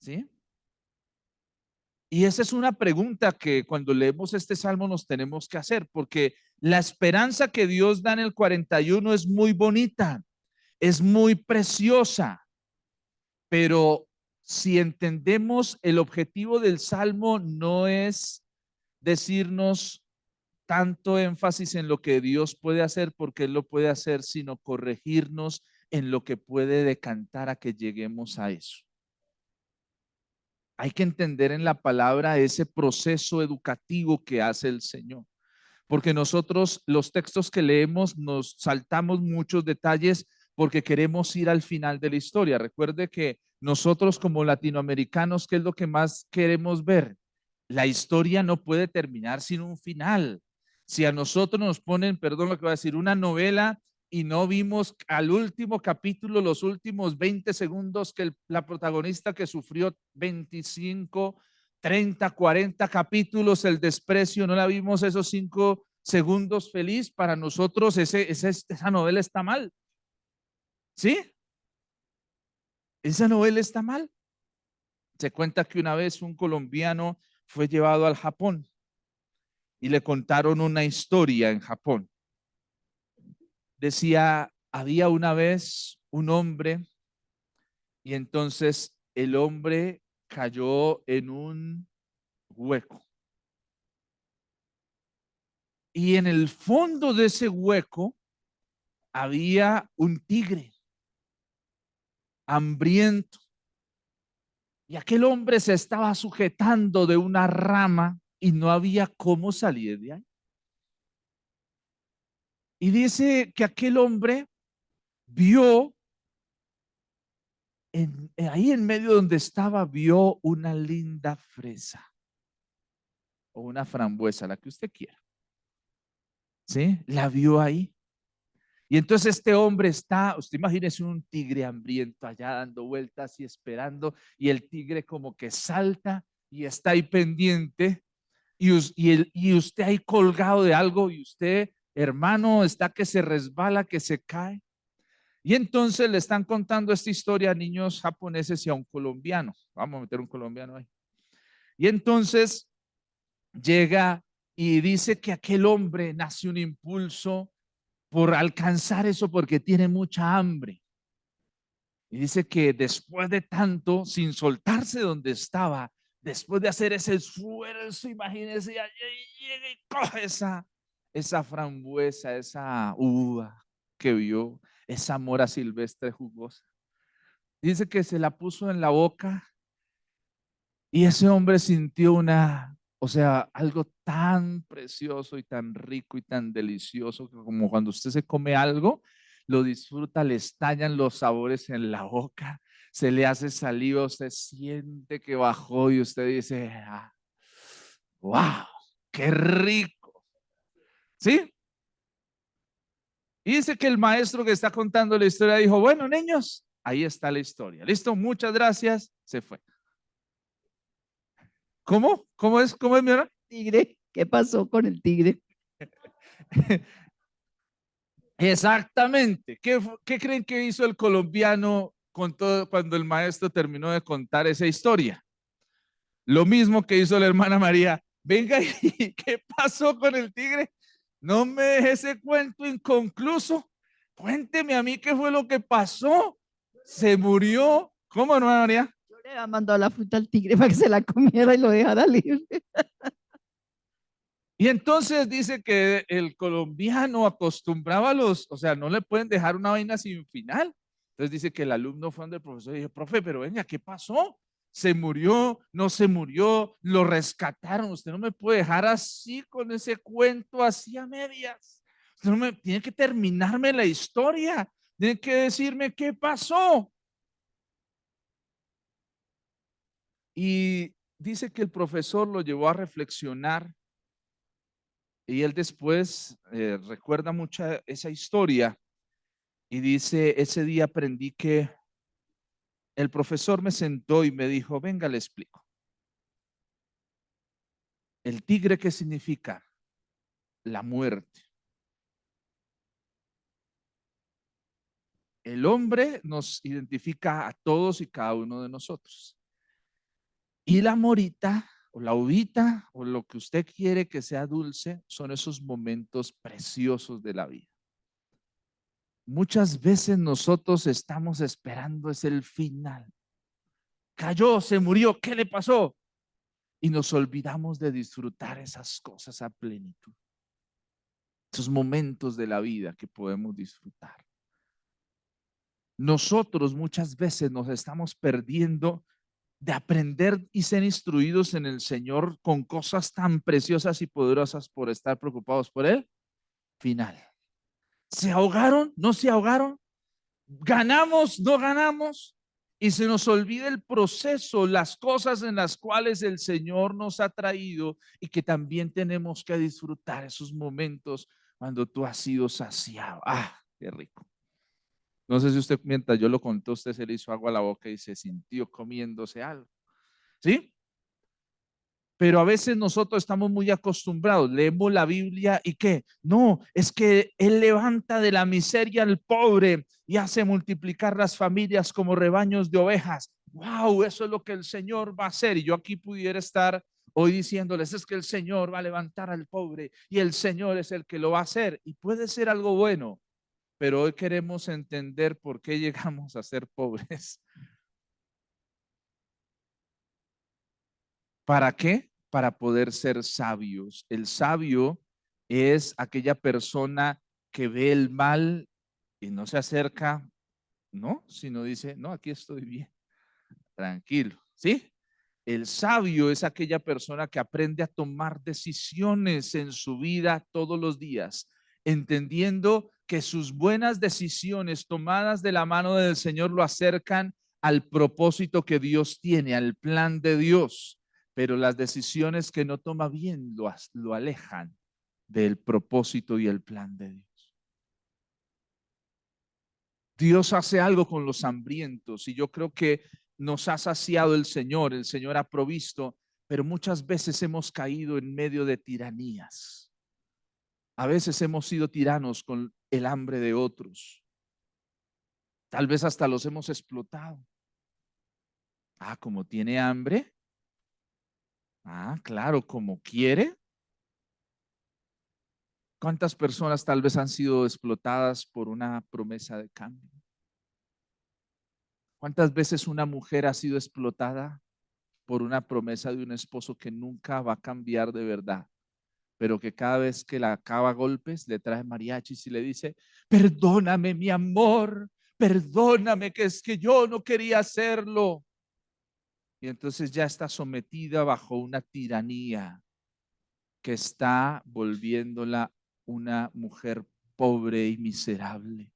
¿Sí? Y esa es una pregunta que cuando leemos este salmo nos tenemos que hacer, porque la esperanza que Dios da en el 41 es muy bonita, es muy preciosa, pero si entendemos el objetivo del salmo no es decirnos tanto énfasis en lo que Dios puede hacer, porque Él lo puede hacer, sino corregirnos en lo que puede decantar a que lleguemos a eso. Hay que entender en la palabra ese proceso educativo que hace el Señor, porque nosotros los textos que leemos nos saltamos muchos detalles porque queremos ir al final de la historia. Recuerde que nosotros como latinoamericanos, ¿qué es lo que más queremos ver? La historia no puede terminar sin un final. Si a nosotros nos ponen, perdón lo que voy a decir, una novela y no vimos al último capítulo, los últimos 20 segundos que la protagonista que sufrió 25, 30, 40 capítulos, el desprecio, no la vimos esos 5 segundos feliz, para nosotros esa novela está mal. ¿Sí? Esa novela está mal. Se cuenta que una vez un colombiano fue llevado al Japón y le contaron una historia en Japón. Decía, había una vez un hombre y entonces el hombre cayó en un hueco. Y en el fondo de ese hueco había un tigre hambriento. Y aquel hombre se estaba sujetando de una rama y no había cómo salir de ahí. Y dice que aquel hombre vio, ahí en medio donde estaba, vio una linda fresa o una frambuesa, la que usted quiera. ¿Sí? La vio ahí. Y entonces este hombre está, usted imagínese un tigre hambriento allá dando vueltas y esperando, y el tigre como que salta y está ahí pendiente, y usted ahí colgado de algo, y usted, hermano, está que se resbala, que se cae. Y entonces le están contando esta historia a niños japoneses y a un colombiano. Vamos a meter un colombiano ahí. Y entonces llega Y dice que aquel hombre nace un impulso por alcanzar eso porque tiene mucha hambre. Y dice que después de tanto, sin soltarse donde estaba, después de hacer ese esfuerzo, imagínese, llega y coge esa frambuesa, esa uva que vio, esa mora silvestre jugosa. Dice que se la puso en la boca y ese hombre sintió o sea, algo tan precioso y tan rico y tan delicioso que como cuando usted se come algo, lo disfruta, le estallan los sabores en la boca, se le hace saliva, usted siente que bajó y usted dice, wow, qué rico. ¿Sí? Y dice que el maestro que está contando la historia dijo, bueno, niños, ahí está la historia. Listo, muchas gracias, se fue. ¿Cómo? ¿Cómo es? ¿Cómo es, mi hora? Tigre, ¿qué pasó con el tigre? Exactamente. ¿Qué creen que hizo el colombiano con todo cuando el maestro terminó de contar esa historia? Lo mismo que hizo la hermana María. Venga, ¿y qué pasó con el tigre? No me deje ese cuento inconcluso. Cuénteme a mí qué fue lo que pasó. Se murió. ¿Cómo, hermana María? Yo le había mandado la fruta al tigre para que se la comiera y lo dejara libre. Y entonces dice que el colombiano acostumbraba o sea, no le pueden dejar una vaina sin final. Entonces dice que el alumno fue donde el profesor y dijo, profe, pero venga, ¿qué pasó? ¿Se murió? ¿No se murió? ¿Lo rescataron? Usted no me puede dejar así con ese cuento así a medias. Usted no me tiene que terminarme la historia. Tiene que decirme qué pasó. Y dice que el profesor lo llevó a reflexionar. Y él después recuerda mucha esa historia y dice, ese día aprendí que el profesor me sentó y me dijo, venga, le explico. El tigre, ¿qué significa? La muerte. El hombre nos identifica a todos y cada uno de nosotros. Y la morita o la uvita o lo que usted quiere que sea dulce son esos momentos preciosos de la vida. Muchas veces nosotros estamos esperando es el final. Cayó, se murió, ¿qué le pasó? Y nos olvidamos de disfrutar esas cosas a plenitud. Esos momentos de la vida que podemos disfrutar. Nosotros muchas veces nos estamos perdiendo de aprender y ser instruidos en el Señor con cosas tan preciosas y poderosas por estar preocupados por el final. ¿Se ahogaron? ¿No se ahogaron? ¿Ganamos? ¿No ganamos? Y se nos olvida el proceso, las cosas en las cuales el Señor nos ha traído y que también tenemos que disfrutar esos momentos cuando tú has sido saciado. ¡Ah, qué rico! No sé si usted, mientras yo lo conté, usted se le hizo agua a la boca y se sintió comiéndose algo. ¿Sí? Pero a veces nosotros estamos muy acostumbrados, leemos la Biblia y ¿qué? No, es que Él levanta de la miseria al pobre y hace multiplicar las familias como rebaños de ovejas. ¡Wow! Eso es lo que el Señor va a hacer. Y yo aquí pudiera estar hoy diciéndoles, es que el Señor va a levantar al pobre y el Señor es el que lo va a hacer. Y puede ser algo bueno, pero hoy queremos entender por qué llegamos a ser pobres. ¿Para qué? Para poder ser sabios. El sabio es aquella persona que ve el mal y no se acerca, ¿no? Sino dice, no, aquí estoy bien, tranquilo, ¿sí? El sabio es aquella persona que aprende a tomar decisiones en su vida todos los días, entendiendo que sus buenas decisiones tomadas de la mano del Señor lo acercan al propósito que Dios tiene, al plan de Dios, pero las decisiones que no toma bien lo alejan del propósito y el plan de Dios. Dios hace algo con los hambrientos y yo creo que nos ha saciado el Señor ha provisto, pero muchas veces hemos caído en medio de tiranías. A veces hemos sido tiranos con el hambre de otros. Tal vez hasta los hemos explotado. Ah, como tiene hambre. Ah, claro, como quiere. ¿Cuántas personas tal vez han sido explotadas por una promesa de cambio? ¿Cuántas veces una mujer ha sido explotada por una promesa de un esposo que nunca va a cambiar de verdad, pero que cada vez que la acaba a golpes le trae mariachis y le dice, perdóname mi amor, perdóname, que es que yo no quería hacerlo? Y entonces ya está sometida bajo una tiranía que está volviéndola una mujer pobre y miserable.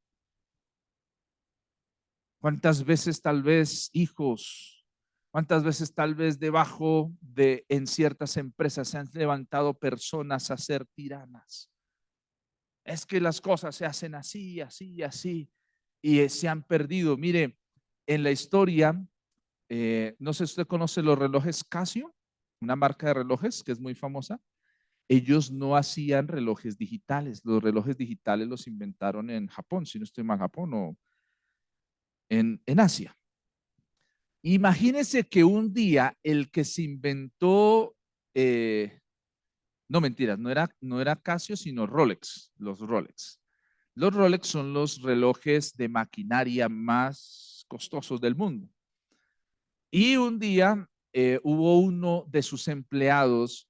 ¿Cuántas veces tal vez hijos, cuántas veces tal vez debajo de en ciertas empresas se han levantado personas a ser tiranas? Es que las cosas se hacen así, así, así, y se han perdido. Mire, en la historia, no sé si usted conoce los relojes Casio, una marca de relojes que es muy famosa. Ellos no hacían relojes digitales. Los relojes digitales los inventaron en Japón, si no estoy mal, Japón o en Asia. Imagínense que un día el que se inventó, no mentiras, no era Casio, sino Rolex, los Rolex. Los Rolex son los relojes de maquinaria más costosos del mundo. Y un día hubo uno de sus empleados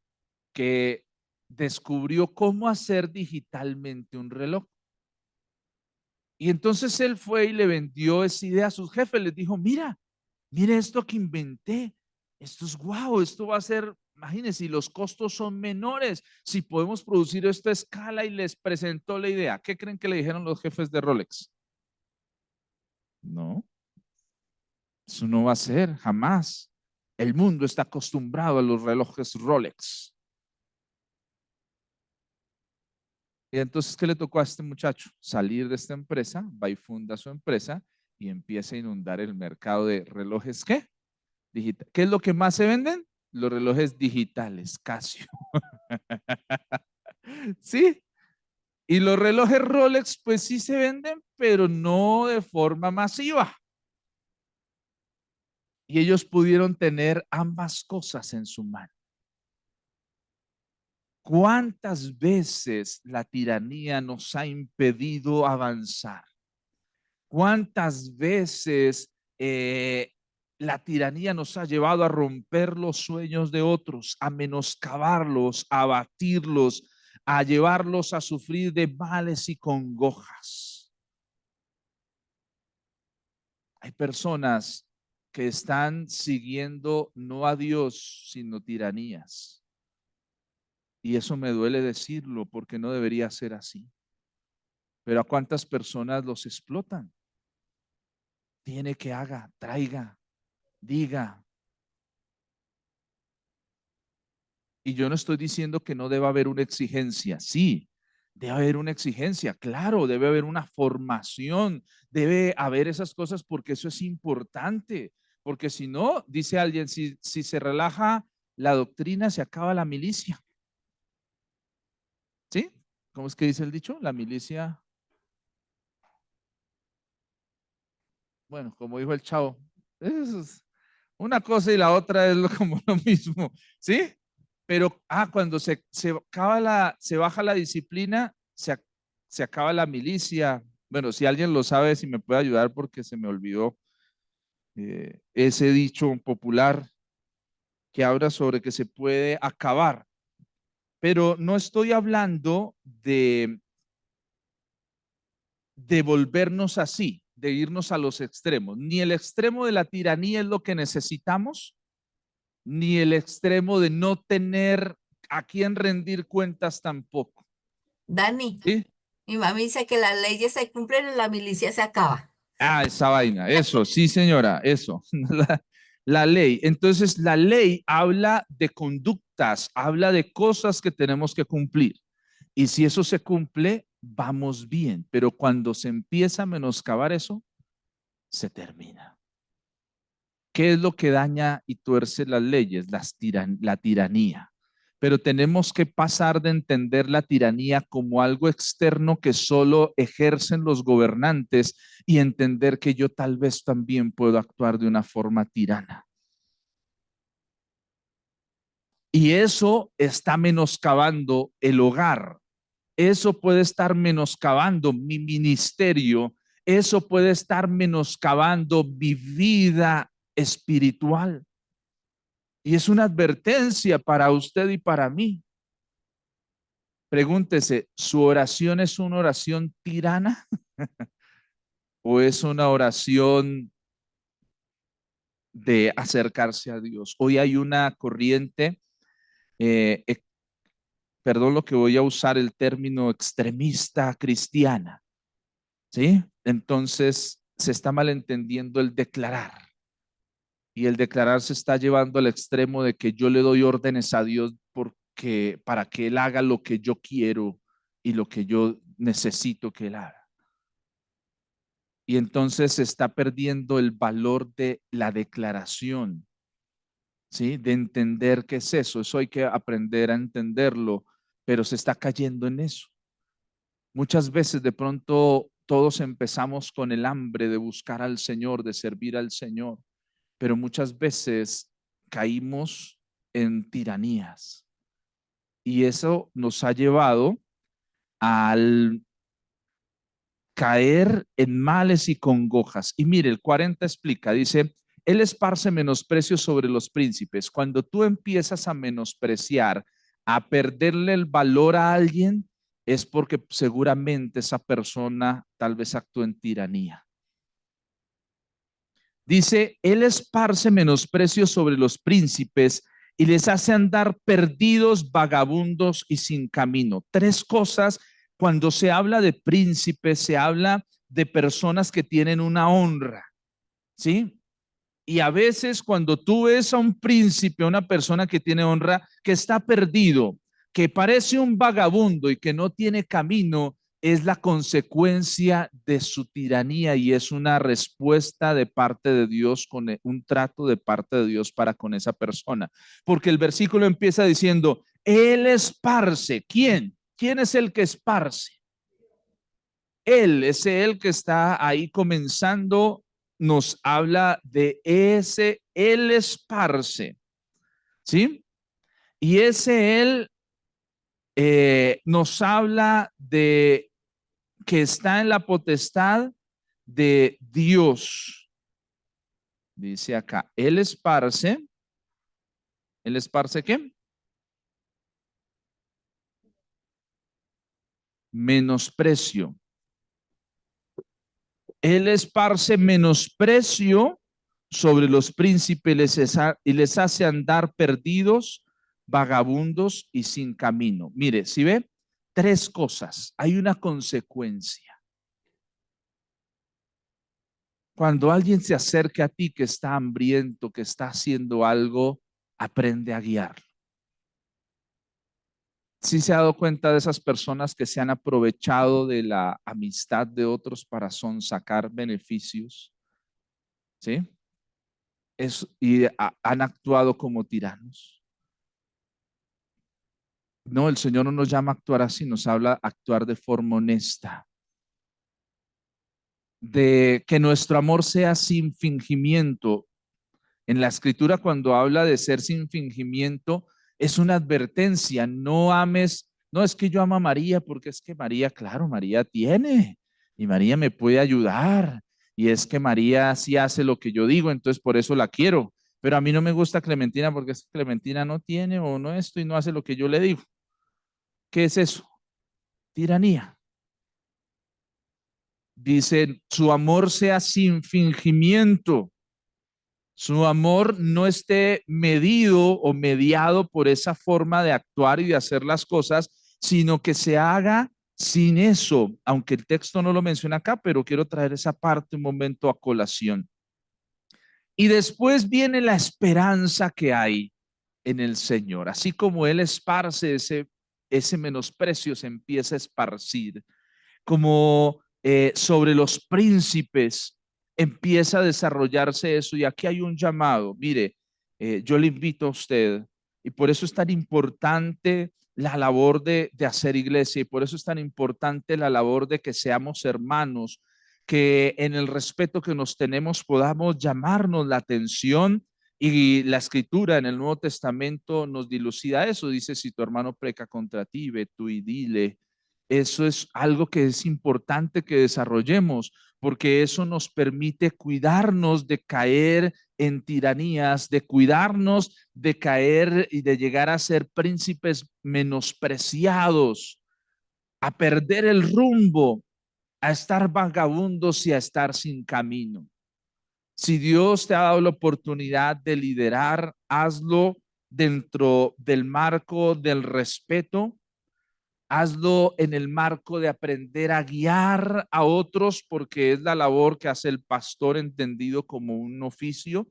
que descubrió cómo hacer digitalmente un reloj. Y entonces él fue y le vendió esa idea a sus jefes. Les dijo, mira, mire esto que inventé. Esto es guau, esto va a ser, imagínense, si los costos son menores, si podemos producir esto a escala, y les presentó la idea. ¿Qué creen que le dijeron los jefes de Rolex? No, eso no va a ser, jamás. El mundo está acostumbrado a los relojes Rolex. Y entonces, ¿qué le tocó a este muchacho? Salir de esta empresa, va y funda su empresa y empieza a inundar el mercado de relojes, ¿qué? Digital. ¿Qué es lo que más se venden? Los relojes digitales, Casio. ¿Sí? Y los relojes Rolex, pues sí se venden, pero no de forma masiva. Y ellos pudieron tener ambas cosas en su mano. ¿Cuántas veces la tiranía nos ha impedido avanzar? ¿Cuántas veces la tiranía nos ha llevado a romper los sueños de otros, a menoscabarlos, a abatirlos, a llevarlos a sufrir de males y congojas? Hay personas que están siguiendo no a Dios, sino tiranías. Y eso me duele decirlo porque no debería ser así. Pero ¿a cuántas personas los explotan? Tiene que haga, traiga, diga. Y yo no estoy diciendo que no deba haber una exigencia. Sí, debe haber una exigencia, claro, debe haber una formación, debe haber esas cosas porque eso es importante. Porque si no, dice alguien, si se relaja la doctrina, se acaba la milicia. ¿Sí? ¿Cómo es que dice el dicho? La milicia. Bueno, como dijo el chavo, es una cosa y la otra es como lo mismo, ¿sí? Pero cuando se baja la disciplina, se acaba la milicia. Bueno, si alguien lo sabe, si me puede ayudar porque se me olvidó ese dicho popular que habla sobre que se puede acabar. Pero no estoy hablando de volvernos así, de irnos a los extremos. Ni el extremo de la tiranía es lo que necesitamos, ni el extremo de no tener a quién rendir cuentas tampoco. Dani, ¿Sí? mi mami dice que las leyes se cumplen y la milicia se acaba. Esa vaina, eso, sí señora, eso, la ley. Entonces la ley habla de conductas, habla de cosas que tenemos que cumplir. Y si eso se cumple, vamos bien, pero cuando se empieza a menoscabar eso, se termina. ¿Qué es lo que daña y tuerce las leyes? La tiranía. Pero tenemos que pasar de entender la tiranía como algo externo que solo ejercen los gobernantes y entender que yo tal vez también puedo actuar de una forma tirana. Y eso está menoscabando el hogar, eso puede estar menoscabando mi ministerio, eso puede estar menoscabando mi vida espiritual. Y es una advertencia para usted y para mí. Pregúntese, ¿su oración es una oración tirana o es una oración de acercarse a Dios? Hoy hay una corriente, perdón lo que voy a usar el término extremista cristiana, ¿sí? Entonces se está malentendiendo el declarar. Y el declarar se está llevando al extremo de que yo le doy órdenes a Dios porque para que Él haga lo que yo quiero y lo que yo necesito que Él haga. Y entonces se está perdiendo el valor de la declaración, ¿sí? De entender qué es eso. Eso hay que aprender a entenderlo, pero se está cayendo en eso. Muchas veces de pronto todos empezamos con el hambre de buscar al Señor, de servir al Señor, pero muchas veces caímos en tiranías y eso nos ha llevado al caer en males y congojas. Y mire, el 40 explica, dice, Él esparce menosprecio sobre los príncipes. Cuando tú empiezas a menospreciar, a perderle el valor a alguien, es porque seguramente esa persona tal vez actuó en tiranía. Dice, Él esparce menosprecio sobre los príncipes y les hace andar perdidos, vagabundos y sin camino. Tres cosas. Cuando se habla de príncipes, se habla de personas que tienen una honra, ¿sí? Y a veces cuando tú ves a un príncipe, a una persona que tiene honra, que está perdido, que parece un vagabundo y que no tiene camino, es la consecuencia de su tiranía y es una respuesta de parte de Dios, con un trato de parte de Dios para con esa persona. Porque el versículo empieza diciendo, Él esparce. ¿Quién? ¿Quién es el que esparce? Él, ese Él que está ahí comenzando, nos habla de ese Él esparce, ¿sí? Y ese Él nos habla de que está en la potestad de Dios. Dice acá, Él esparce ¿qué? Menosprecio. Él esparce menosprecio sobre los príncipes y les hace andar perdidos, vagabundos y sin camino. Mire, si ve, tres cosas. Hay una consecuencia. Cuando alguien se acerca a ti que está hambriento, que está haciendo algo, aprende a guiarlo. ¿Sí se ha dado cuenta de esas personas que se han aprovechado de la amistad de otros para sonsacar beneficios? ¿Sí? Han actuado como tiranos. No, el Señor no nos llama a actuar así, nos habla a actuar de forma honesta. De que nuestro amor sea sin fingimiento. En la escritura, cuando habla de ser sin fingimiento, es una advertencia. No ames, no es que yo amo a María, porque es que María, claro, María tiene y María me puede ayudar. Y es que María sí hace lo que yo digo, entonces por eso la quiero. Pero a mí no me gusta Clementina porque es que Clementina no tiene o no esto y no hace lo que yo le digo. ¿Qué es eso? Tiranía. Dice, su amor sea sin fingimiento. Su amor no esté medido o mediado por esa forma de actuar y de hacer las cosas, sino que se haga sin eso, aunque el texto no lo menciona acá, pero quiero traer esa parte un momento a colación. Y después viene la esperanza que hay en el Señor. Así como Él esparce ese menosprecio, se empieza a esparcir. Como sobre los príncipes empieza a desarrollarse eso. Y aquí hay un llamado. Mire, yo le invito a usted, y por eso es tan importante la labor de hacer iglesia, y por eso es tan importante la labor de que seamos hermanos, que en el respeto que nos tenemos podamos llamarnos la atención. Y la escritura en el Nuevo Testamento nos dilucida eso. Dice, si tu hermano peca contra ti, ve tú y dile. Eso es algo que es importante que desarrollemos, porque eso nos permite cuidarnos de caer en tiranías, de cuidarnos de caer y de llegar a ser príncipes menospreciados, a perder el rumbo, a estar vagabundos y a estar sin camino. Si Dios te ha dado la oportunidad de liderar, hazlo dentro del marco del respeto. Hazlo en el marco de aprender a guiar a otros, porque es la labor que hace el pastor entendido como un oficio,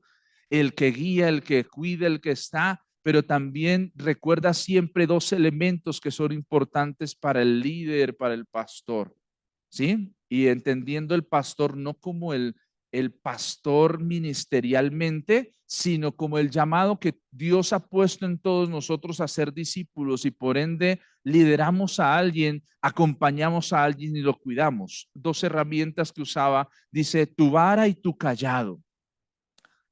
el que guía, el que cuida, el que está, pero también recuerda siempre dos elementos que son importantes para el líder, para el pastor, ¿sí? Y entendiendo el pastor no como el pastor ministerialmente, sino como el llamado que Dios ha puesto en todos nosotros a ser discípulos y por ende lideramos a alguien, acompañamos a alguien y lo cuidamos. Dos herramientas que usaba, dice, tu vara y tu callado.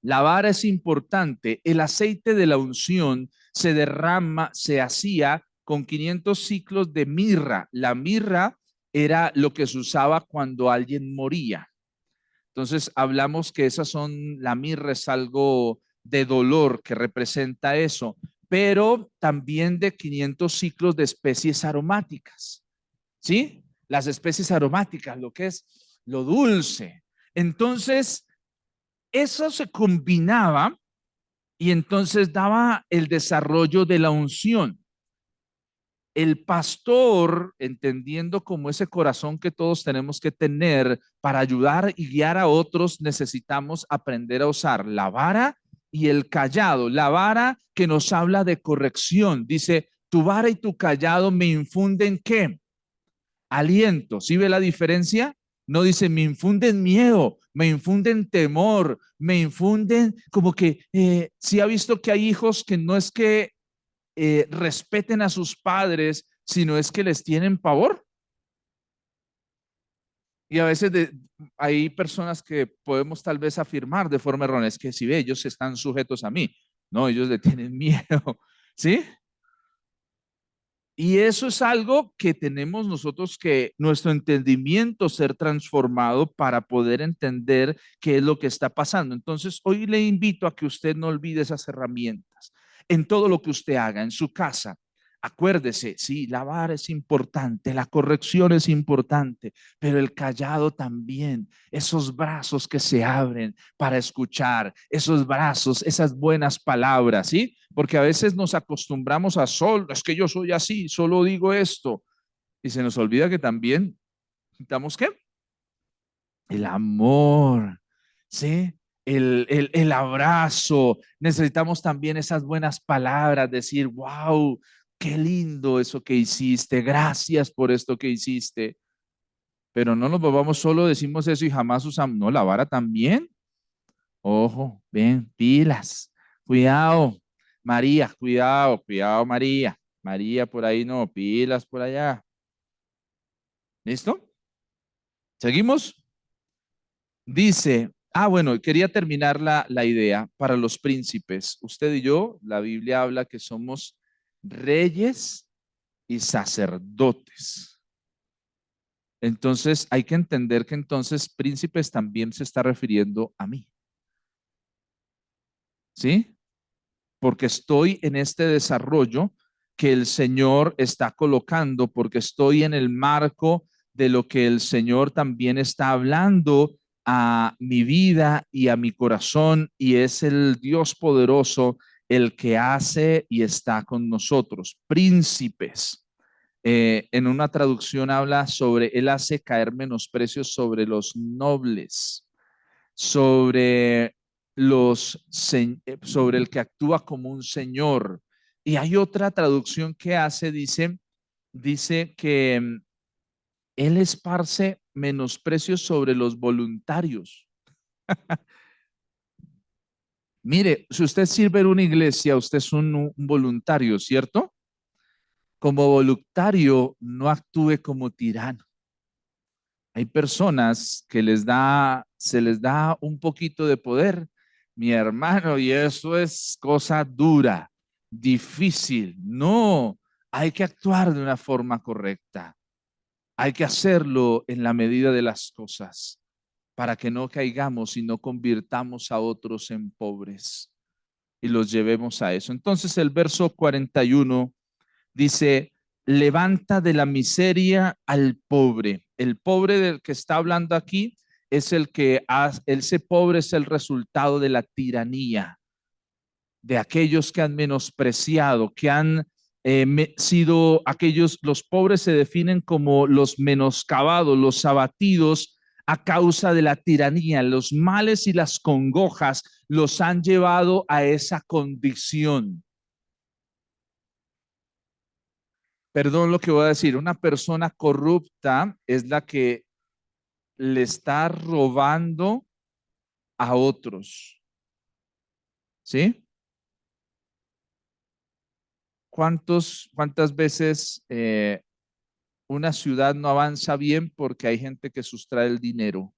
La vara es importante. El aceite de la unción se derrama, se hacía con 500 ciclos de mirra. La mirra era lo que se usaba cuando alguien moría. Entonces hablamos que la mirra es algo de dolor que representa eso, pero también de 500 ciclos de especies aromáticas, ¿sí? Las especies aromáticas, lo que es lo dulce. Entonces, eso se combinaba y entonces daba el desarrollo de la unción. El pastor, entendiendo como ese corazón que todos tenemos que tener para ayudar y guiar a otros, necesitamos aprender a usar la vara y el callado. La vara que nos habla de corrección. Dice, tu vara y tu callado me infunden ¿qué? Aliento. ¿Sí ve la diferencia? No dice, me infunden miedo, me infunden temor, me infunden como que, sí ha visto que hay hijos que no es que respeten a sus padres, sino es que les tienen pavor. Y a veces hay personas que podemos tal vez afirmar de forma errónea, es que si ve, ellos están sujetos a mí. No, ellos le tienen miedo, ¿sí? Y eso es algo que tenemos nosotros que nuestro entendimiento ser transformado para poder entender qué es lo que está pasando. Entonces, hoy le invito a que usted no olvide esas herramientas en todo lo que usted haga, en su casa. Acuérdese, sí, la vara es importante, la corrección es importante, pero el callado también, esos brazos que se abren para escuchar, esos brazos, esas buenas palabras, ¿sí? Porque a veces nos acostumbramos a solo, es que yo soy así, solo digo esto, y se nos olvida que también necesitamos ¿qué? El amor, ¿sí? El abrazo, necesitamos también esas buenas palabras, decir, wow, qué lindo eso que hiciste, gracias por esto que hiciste. Pero no nos volvamos solo, decimos eso y jamás usamos, no, la vara también. Ojo, ven, pilas, cuidado, María, cuidado, cuidado, María. María por ahí no, pilas por allá. ¿Listo? ¿Seguimos? Dice, bueno, quería terminar la idea para los príncipes. Usted y yo, la Biblia habla que somos reyes y sacerdotes. Entonces hay que entender que entonces príncipes también se está refiriendo a mí. ¿Sí? Porque estoy en este desarrollo que el Señor está colocando, porque estoy en el marco de lo que el Señor también está hablando a mi vida y a mi corazón, y es el Dios poderoso el que hace y está con nosotros. Príncipes. En una traducción habla sobre, él hace caer menosprecios sobre los nobles, sobre sobre el que actúa como un señor. Y hay otra traducción que hace, dice que él esparce menosprecios sobre los voluntarios. Mire, si usted sirve en una iglesia, usted es un voluntario, ¿cierto? Como voluntario, no actúe como tirano. Hay personas que se les da un poquito de poder, mi hermano, y eso es cosa dura, difícil. No, hay que actuar de una forma correcta. Hay que hacerlo en la medida de las cosas para que no caigamos y no convirtamos a otros en pobres y los llevemos a eso. Entonces el verso 41 dice, levanta de la miseria al pobre. El pobre del que está hablando aquí es el que ese pobre es el resultado de la tiranía, de aquellos que han menospreciado, que han sido aquellos, los pobres se definen como los menoscabados, los abatidos a causa de la tiranía. Los males y las congojas los han llevado a esa condición. Perdón lo que voy a decir, una persona corrupta es la que le está robando a otros. ¿Sí? ¿Cuántas veces una ciudad no avanza bien porque hay gente que sustrae el dinero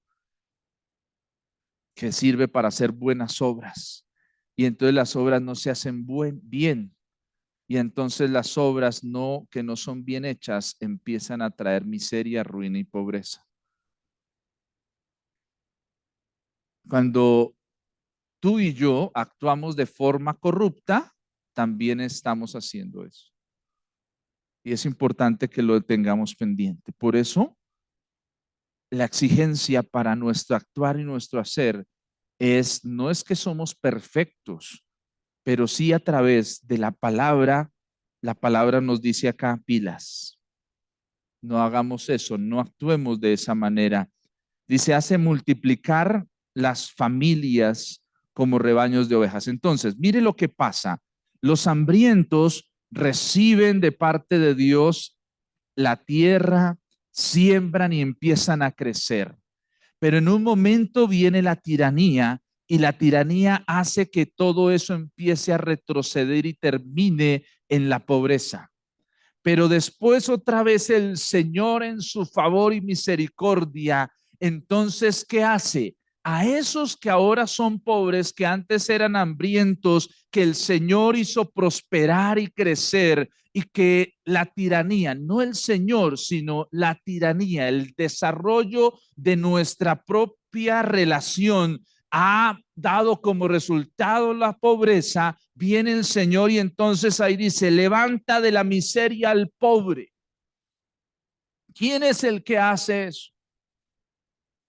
que sirve para hacer buenas obras? Y entonces las obras no se hacen bien. Y entonces las obras que no son bien hechas empiezan a traer miseria, ruina y pobreza. Cuando tú y yo actuamos de forma corrupta, también estamos haciendo eso. Y es importante que lo tengamos pendiente. Por eso, la exigencia para nuestro actuar y nuestro hacer no es que somos perfectos, pero sí a través de la palabra nos dice acá, pilas. No hagamos eso, no actuemos de esa manera. Dice, hace multiplicar las familias como rebaños de ovejas. Entonces, mire lo que pasa. Los hambrientos reciben de parte de Dios la tierra, siembran y empiezan a crecer. Pero en un momento viene la tiranía y la tiranía hace que todo eso empiece a retroceder y termine en la pobreza. Pero después otra vez el Señor en su favor y misericordia, entonces, ¿qué hace? A esos que ahora son pobres, que antes eran hambrientos, que el Señor hizo prosperar y crecer, y que la tiranía, no el Señor, sino la tiranía, el desarrollo de nuestra propia relación ha dado como resultado la pobreza. Viene el Señor y entonces ahí dice, levanta de la miseria al pobre. ¿Quién es el que hace eso?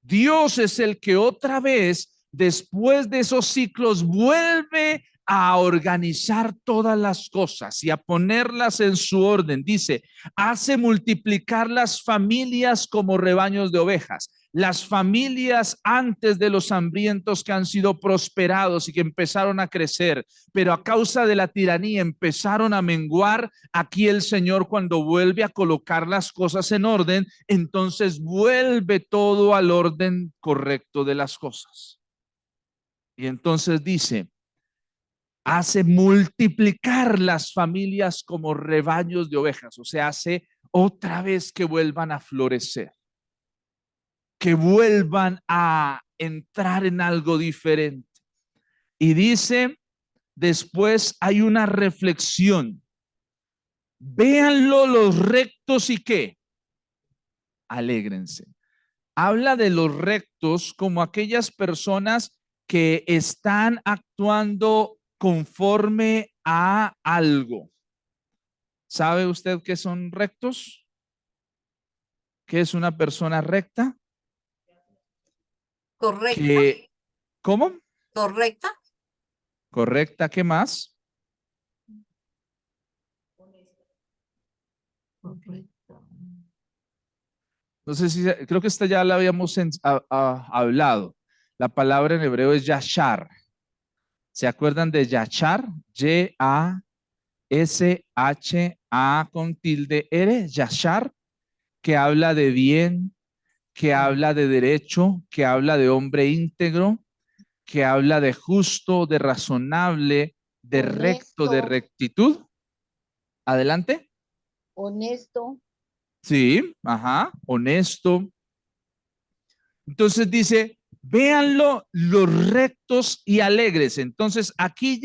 Dios es el que otra vez, después de esos ciclos, vuelve a organizar todas las cosas y a ponerlas en su orden. Dice, hace multiplicar las familias como rebaños de ovejas. Las familias antes de los hambrientos que han sido prosperados y que empezaron a crecer, pero a causa de la tiranía empezaron a menguar. Aquí el Señor, cuando vuelve a colocar las cosas en orden, entonces vuelve todo al orden correcto de las cosas. Y entonces dice, hace multiplicar las familias como rebaños de ovejas, o sea, hace otra vez que vuelvan a florecer, que vuelvan a entrar en algo diferente. Y dice, después hay una reflexión. Véanlo los rectos y qué, alégrense. Habla de los rectos como aquellas personas que están actuando conforme a algo. ¿Sabe usted qué son rectos? ¿Qué es una persona recta? Correcta. ¿Cómo? Correcta. Correcta, ¿qué más? Correcta. No sé si, creo que esta ya la habíamos hablado. La palabra en hebreo es yashar. ¿Se acuerdan de yashar? Y-A-S-H-A con tilde R, yashar, que habla de bien, que habla de derecho, que habla de hombre íntegro, que habla de justo, de razonable, de recto, de rectitud. Adelante. Honesto. Sí, ajá, honesto. Entonces dice, véanlo los rectos y alegres. Entonces aquí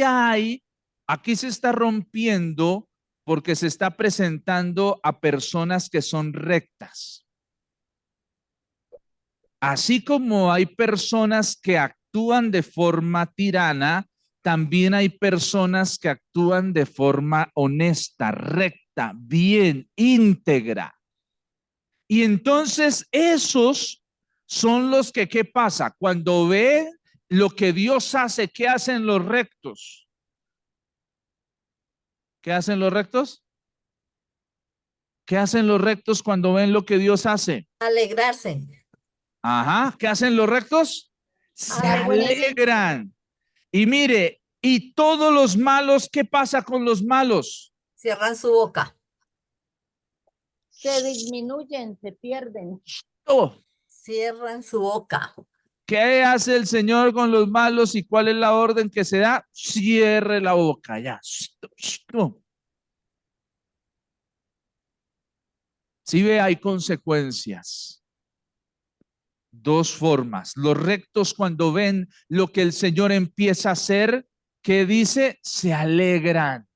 aquí se está rompiendo porque se está presentando a personas que son rectas. Así como hay personas que actúan de forma tirana, también hay personas que actúan de forma honesta, recta, bien, íntegra. Y entonces esos son los que, ¿qué pasa? Cuando ve lo que Dios hace, ¿qué hacen los rectos? ¿Qué hacen los rectos? ¿Qué hacen los rectos cuando ven lo que Dios hace? Alegrarse. Ajá, ¿qué hacen los rectos? Se Alegrarse. alegran. Y mire, y todos los malos, ¿qué pasa con los malos? Cierran su boca. Se disminuyen, se pierden. Oh, Cierran su boca. ¿qué hace el Señor con los malos y cuál es la orden que se da? Cierre la boca, ya. Si ve, hay consecuencias. Dos formas. Los rectos cuando ven lo que el Señor empieza a hacer, ¿qué dice? Se alegran.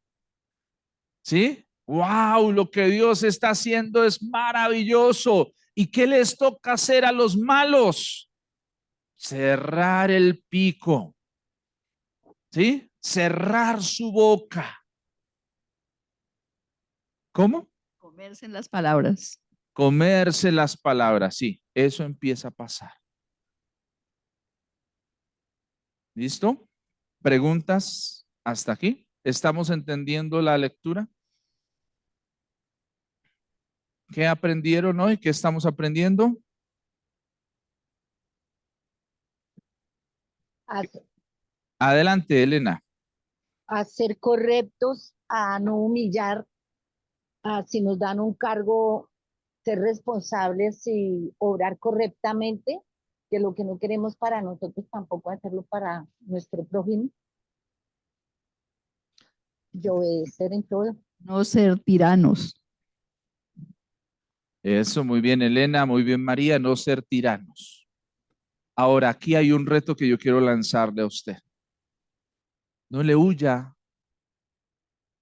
¿Sí? ¡Wow! Lo que Dios está haciendo es maravilloso. ¿Y qué les toca hacer a los malos? Cerrar el pico. ¿Sí? Cerrar su boca. ¿Cómo? Comerse en las palabras. Comerse las palabras. Sí, eso empieza a pasar. ¿Listo? ¿Preguntas hasta aquí? ¿Estamos entendiendo la lectura? ¿Qué aprendieron hoy? ¿Qué estamos aprendiendo? A, Adelante, Elena. a ser correctos, a no humillar, a si nos dan un cargo, ser responsables y obrar correctamente, que lo que no queremos para nosotros tampoco hacerlo para nuestro prójimo, y obedecer en todo. No ser tiranos. Eso, muy bien, Elena, muy bien, María, no ser tiranos. Ahora, aquí hay un reto que yo quiero lanzarle a usted. No le huya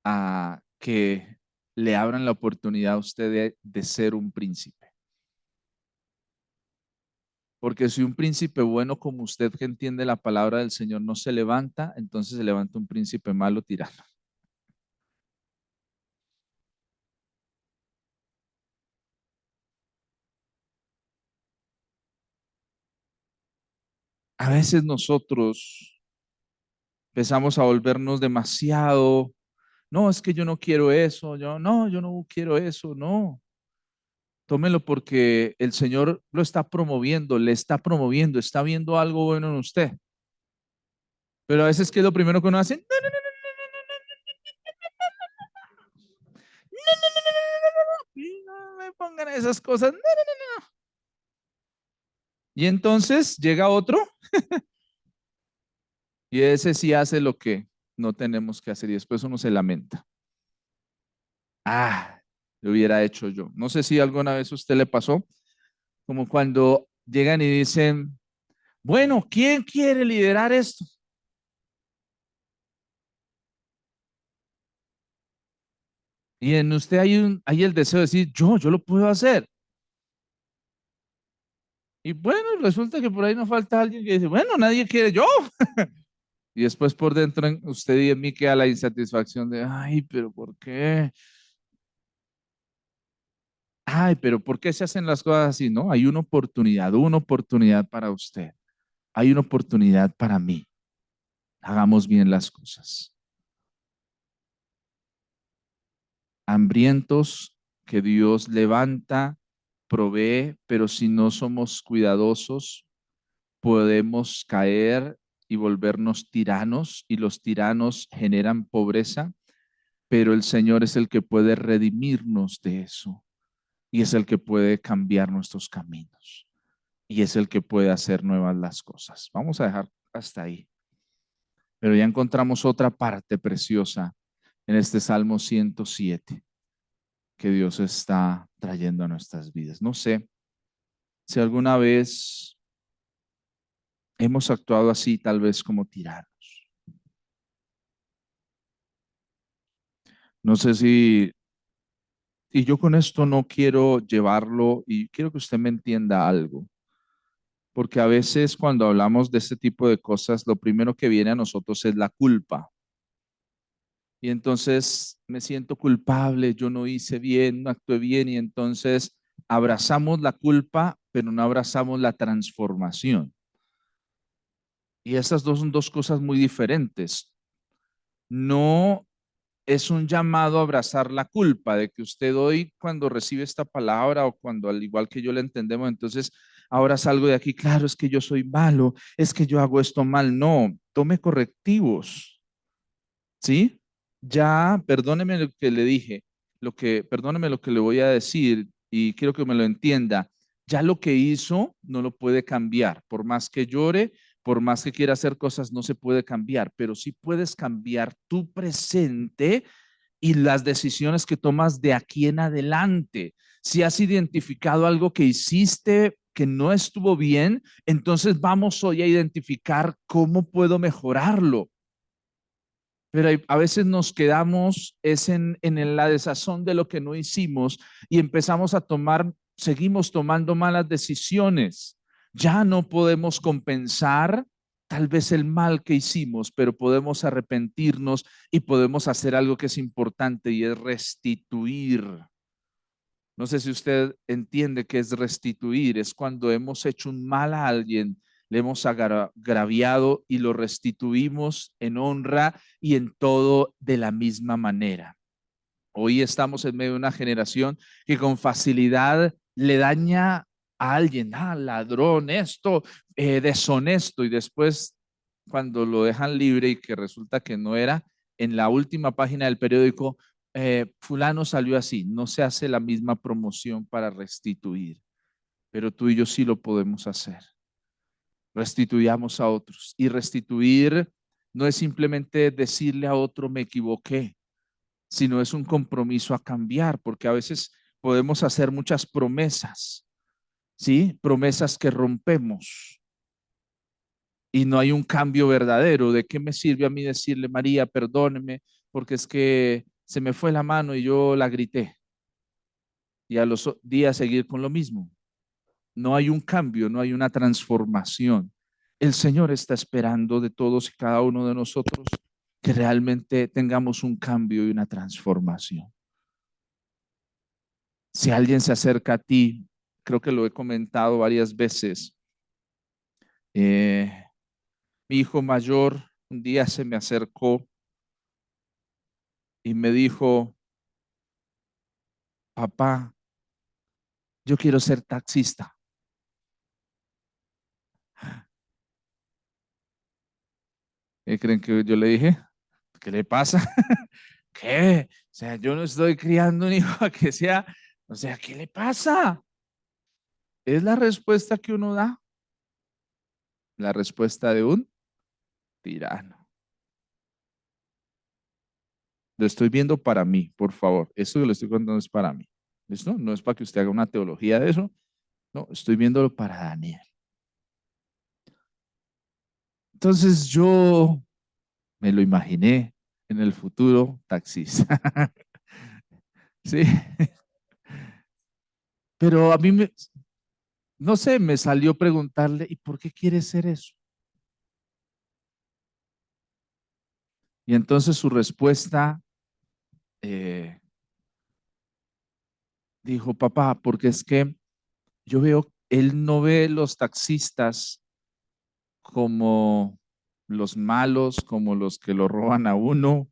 a que le abran la oportunidad a usted de ser un príncipe. Porque si un príncipe bueno como usted que entiende la palabra del Señor no se levanta, entonces se levanta un príncipe malo tirano. A veces nosotros empezamos a volvernos demasiado, no, es que yo no quiero eso, yo no quiero eso, no. Tómelo porque el Señor lo está promoviendo, le está promoviendo, está viendo algo bueno en usted. Pero a veces, ¿qué es lo primero que uno hace? No, no, no, no, no me pongan esas cosas. No, no, no, no. Y entonces llega otro y ese sí hace lo que no tenemos que hacer y después uno se lamenta. Ah, lo hubiera hecho yo. No sé si alguna vez a usted le pasó, como cuando llegan y dicen, bueno, ¿quién quiere liderar esto? Y en usted hay el deseo de decir, yo lo puedo hacer. Y bueno, resulta que por ahí nos falta alguien que dice, bueno, nadie quiere yo. Y después por dentro en usted y en mí queda la insatisfacción de, ay, pero ¿por qué? Ay, pero ¿por qué se hacen las cosas así? No, hay una oportunidad para usted. Hay una oportunidad para mí. Hagamos bien las cosas. Hambrientos que Dios levanta, provee, pero si no somos cuidadosos, podemos caer y volvernos tiranos y los tiranos generan pobreza, pero el Señor es el que puede redimirnos de eso y es el que puede cambiar nuestros caminos y es el que puede hacer nuevas las cosas. Vamos a dejar hasta ahí. Pero ya encontramos otra parte preciosa en este Salmo 107 que Dios está trayendo a nuestras vidas. No sé si alguna vez hemos actuado así, tal vez como tiranos. No sé si, y yo con esto no quiero llevarlo y quiero que usted me entienda algo. porque a veces cuando hablamos de este tipo de cosas, lo primero que viene a nosotros es la culpa. Y entonces me siento culpable, yo no hice bien, no actué bien, y entonces abrazamos la culpa, pero no abrazamos la transformación. Y esas dos son dos cosas muy diferentes. No es un llamado a abrazar la culpa de que usted hoy cuando recibe esta palabra o cuando al igual que yo la entendemos, entonces ahora salgo de aquí, claro, es que yo soy malo, es que yo hago esto mal. No, tome correctivos, ¿sí? Ya, perdóneme lo que le dije, perdóneme lo que le voy a decir y quiero que me lo entienda. Ya lo que hizo no lo puede cambiar, por más que llore, por más que quiera hacer cosas, no se puede cambiar, pero sí puedes cambiar tu presente y las decisiones que tomas de aquí en adelante. Si has identificado algo que hiciste que no estuvo bien, entonces vamos hoy a identificar cómo puedo mejorarlo. Pero a veces nos quedamos en la desazón de lo que no hicimos y empezamos a seguimos tomando malas decisiones. Ya no podemos compensar tal vez el mal que hicimos, pero podemos arrepentirnos y podemos hacer algo que es importante y es restituir. No sé si usted entiende qué es restituir. Es cuando hemos hecho un mal a alguien, le hemos agraviado y lo restituimos en honra y en todo de la misma manera. Hoy estamos en medio de una generación que con facilidad le daña a alguien, ladrón, esto, deshonesto, y después cuando lo dejan libre y que resulta que no era, en la última página del periódico, fulano salió así. No se hace la misma promoción para restituir, pero tú y yo sí lo podemos hacer. Restituyamos a otros, y restituir no es simplemente decirle a otro me equivoqué, sino es un compromiso a cambiar, porque a veces podemos hacer muchas promesas, ¿sí? Promesas que rompemos y no hay un cambio verdadero. ¿De qué me sirve a mí decirle, María, perdóneme, porque es que se me fue la mano y yo la grité? Y a los días seguir con lo mismo. No hay un cambio, no hay una transformación. El Señor está esperando de todos y cada uno de nosotros que realmente tengamos un cambio y una transformación. Si alguien se acerca a ti, creo que lo he comentado varias veces, mi hijo mayor un día se me acercó y me dijo, papá, yo quiero ser taxista. ¿Qué creen que yo le dije? ¿Qué le pasa? ¿Qué? O sea, yo no estoy criando un hijo a que sea, o sea, ¿qué le pasa? Es la respuesta que uno da, la respuesta de un tirano. Lo estoy viendo para mí, por favor. Esto que lo estoy contando es para mí. ¿Listo? No es para que usted haga una teología de eso. No, estoy viéndolo para Daniel. Entonces yo me lo imaginé en el futuro taxista. Sí. Pero a mí no sé, me salió preguntarle, ¿y por qué quiere ser eso? Y entonces su respuesta dijo, papá, porque es que yo veo, él no ve los taxistas como los malos, como los que lo roban a uno.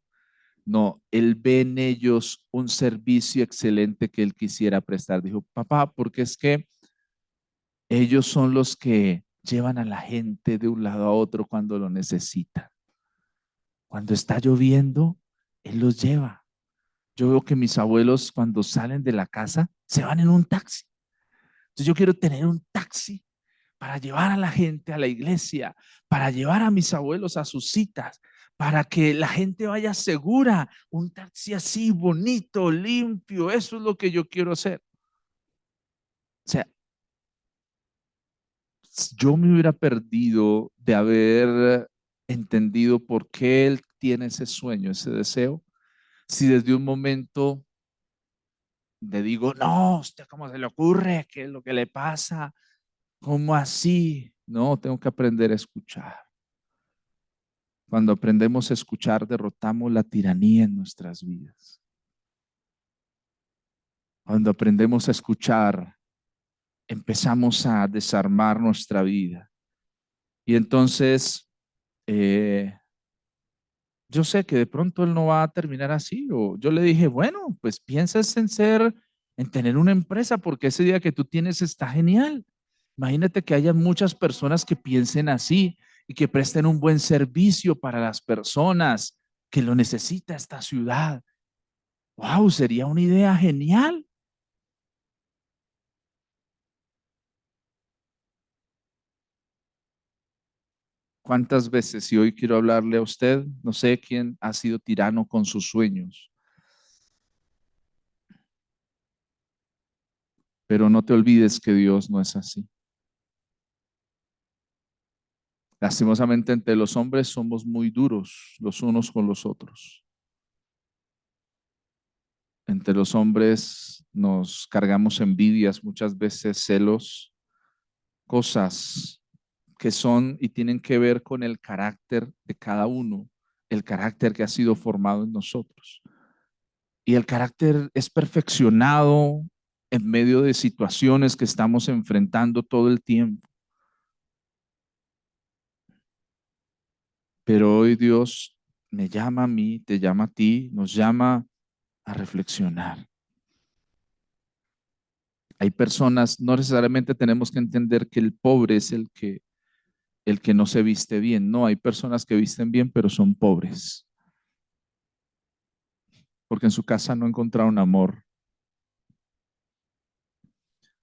No, él ve en ellos un servicio excelente que él quisiera prestar. Dijo, papá, porque es que ellos son los que llevan a la gente de un lado a otro cuando lo necesitan. Cuando está lloviendo, él los lleva. Yo veo que mis abuelos cuando salen de la casa se van en un taxi. Entonces yo quiero tener un taxi para llevar a la gente a la iglesia, para llevar a mis abuelos a sus citas, para que la gente vaya segura. Un taxi así bonito, limpio, eso es lo que yo quiero hacer. O sea, yo me hubiera perdido de haber entendido por qué él tiene ese sueño, ese deseo, si desde un momento le digo, no, ¿usted cómo se le ocurre? ¿Qué es lo que le pasa? ¿Cómo así? No, tengo que aprender a escuchar. Cuando aprendemos a escuchar, derrotamos la tiranía en nuestras vidas. Cuando aprendemos a escuchar, empezamos a desarmar nuestra vida. Y entonces, yo sé que de pronto él no va a terminar así. O yo le dije, bueno, pues piensas en tener una empresa, porque ese día que tú tienes está genial. Imagínate que haya muchas personas que piensen así y que presten un buen servicio para las personas que lo necesita esta ciudad. Wow, sería una idea genial. ¿Cuántas veces, y hoy quiero hablarle a usted, no sé quién ha sido tirano con sus sueños, pero no te olvides que Dios no es así. Lastimosamente entre los hombres somos muy duros los unos con los otros. Entre los hombres nos cargamos envidias, muchas veces celos, cosas que son y tienen que ver con el carácter de cada uno, el carácter que ha sido formado en nosotros. Y el carácter es perfeccionado en medio de situaciones que estamos enfrentando todo el tiempo. Pero hoy Dios me llama a mí, te llama a ti, nos llama a reflexionar. Hay personas, no necesariamente tenemos que entender que el pobre es el que no se viste bien. No, hay personas que visten bien, pero son pobres, porque en su casa no encontraron amor,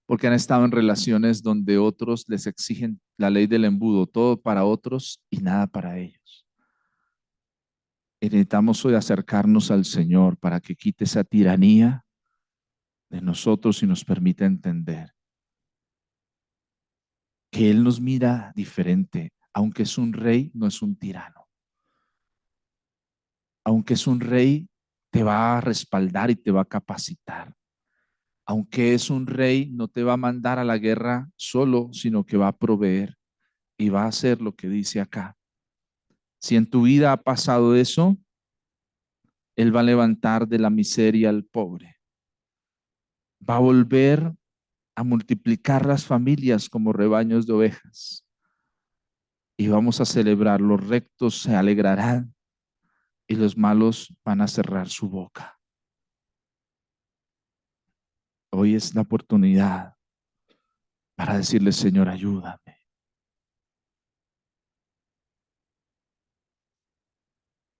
porque han estado en relaciones donde otros les exigen la ley del embudo, todo para otros y nada para ellos. Y necesitamos hoy acercarnos al Señor para que quite esa tiranía de nosotros y nos permita entender que Él nos mira diferente. Aunque es un rey, no es un tirano. Aunque es un rey, te va a respaldar y te va a capacitar. Aunque es un rey, no te va a mandar a la guerra solo, sino que va a proveer y va a hacer lo que dice acá. Si en tu vida ha pasado eso, Él va a levantar de la miseria al pobre. Va a volver a multiplicar las familias como rebaños de ovejas. Y vamos a celebrar. Los rectos se alegrarán y los malos van a cerrar su boca. Hoy es la oportunidad para decirle, Señor, ayúdame.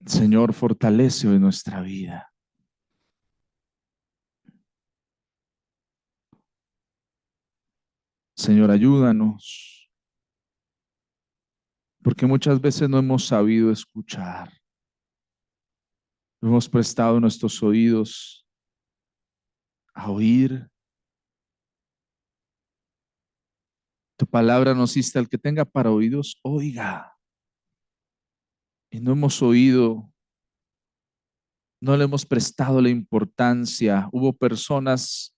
Señor, fortalece hoy nuestra vida. Señor, ayúdanos, porque muchas veces no hemos sabido escuchar. No hemos prestado nuestros oídos a oír. Tu palabra nos insta, el que tenga para oídos, oiga. Y no hemos oído, no le hemos prestado la importancia. Hubo personas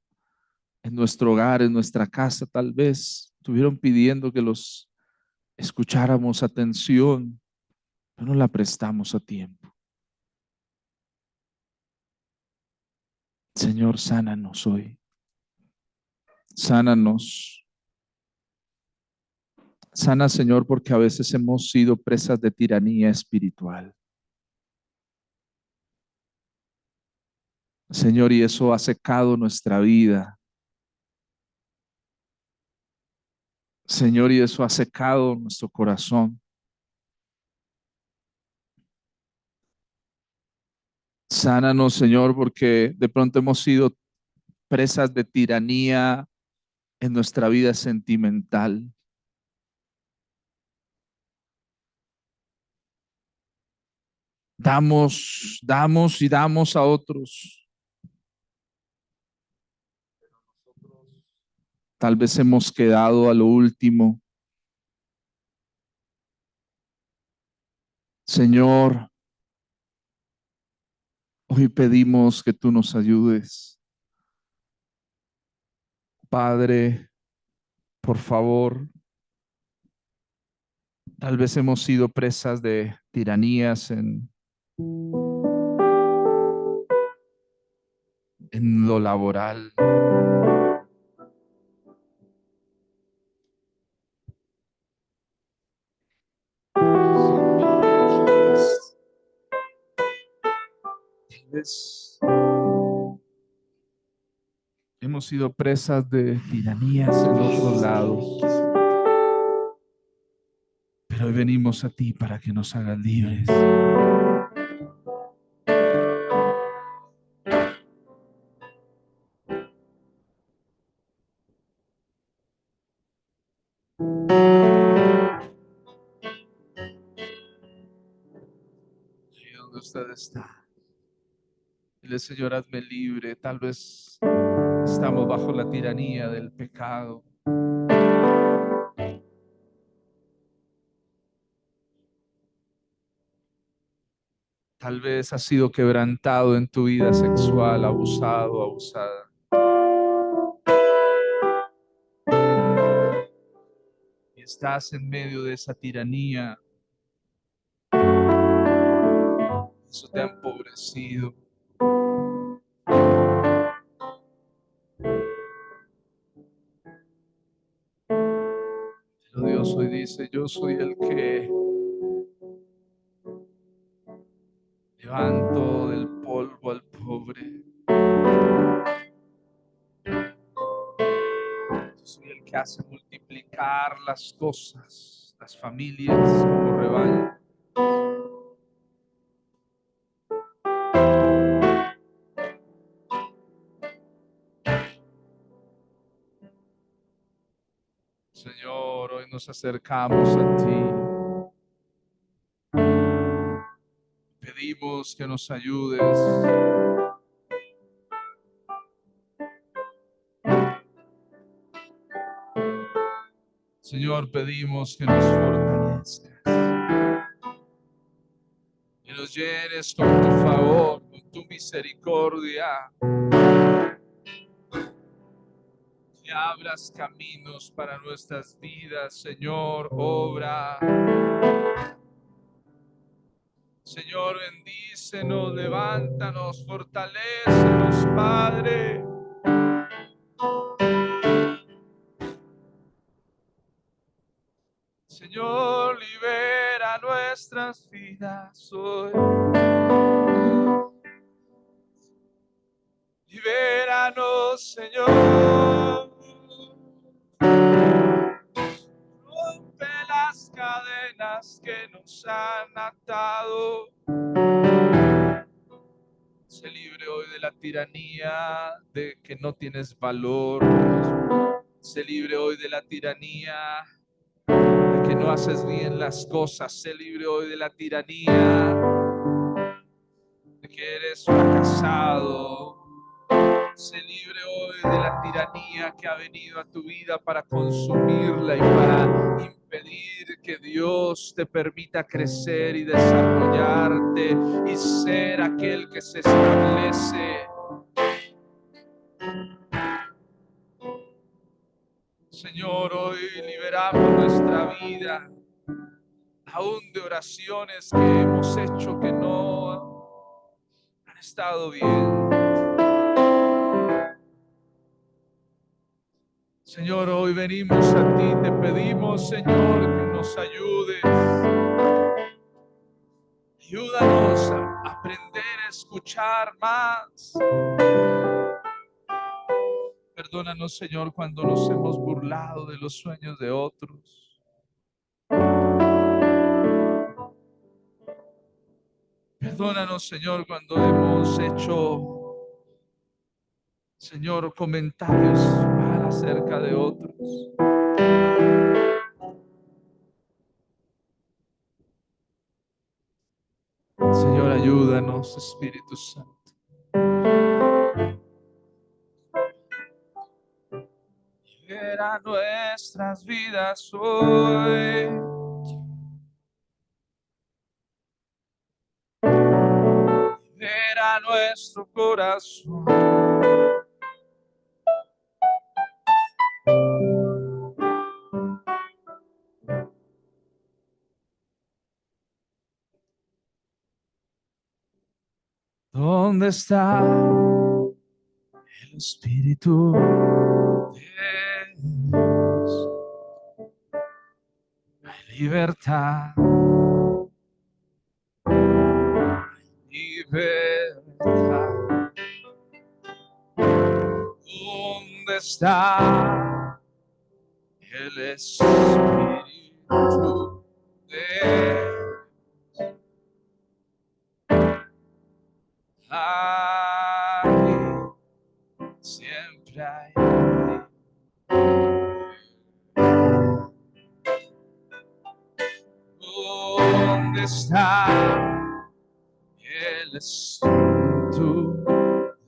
en nuestro hogar, en nuestra casa, tal vez estuvieron pidiendo que los escucháramos atención, pero no la prestamos a tiempo. Señor, sánanos hoy. Sánanos. Sana, Señor, porque a veces hemos sido presas de tiranía espiritual. Señor, y eso ha secado nuestra vida. Señor, y eso ha secado nuestro corazón. Sánanos, Señor, porque de pronto hemos sido presas de tiranía en nuestra vida sentimental. Damos y damos a otros. Tal vez hemos quedado a lo último. Señor, hoy pedimos que tú nos ayudes. Padre, por favor, Tal vez hemos sido presas de tiranías en lo laboral. Tal vez hemos sido presas de tiranías en otros lados. Pero hoy venimos a ti para que nos hagas libres. Ahí donde usted está. Dile, Señor, hazme libre. Tal vez estamos bajo la tiranía del pecado. Tal vez has sido quebrantado en tu vida sexual, abusado, abusada. Y estás en medio de esa tiranía. Eso te ha empobrecido. Pero Dios hoy dice, yo soy el que levanto del polvo al pobre. Yo soy el que hace multiplicar las cosas, las familias como rebaño. Señor, hoy nos acercamos a ti. Pedimos que nos ayudes. Señor, pedimos que nos fortalezcas. Que nos llenes con tu favor, con tu misericordia. Que abras caminos para nuestras vidas, Señor, obra. Señor, bendícenos, levántanos, fortalécenos, Padre. Señor, libera nuestras vidas hoy. Libéranos, Señor. Rompe las cadenas que nos han atado. Sé libre hoy de la tiranía de que no tienes valor. Sé libre hoy de la tiranía de que no haces bien las cosas. Sé libre hoy de la tiranía de que eres fracasado. Sé libre hoy de la tiranía que ha venido a tu vida para consumirla y para impedir que Dios te permita crecer y desarrollarte y ser aquel que se establece. Señor, hoy liberamos nuestra vida, aún de oraciones que hemos hecho que no han estado bien. Señor, hoy venimos a ti, te pedimos, Señor, que nos ayudes. Ayúdanos a aprender a escuchar más. Perdónanos, Señor, cuando nos hemos burlado de los sueños de otros. Perdónanos, Señor, cuando hemos hecho, Señor, comentarios mal acerca de otros. Señor, ayúdanos, Espíritu Santo. Libera nuestras vidas hoy. Libera nuestro corazón. ¿Dónde está el Espíritu de Dios? Hay libertad, libertad. ¿Dónde está el Espíritu de Dios? Ahí, siempre hay. ¿Dónde está el Espíritu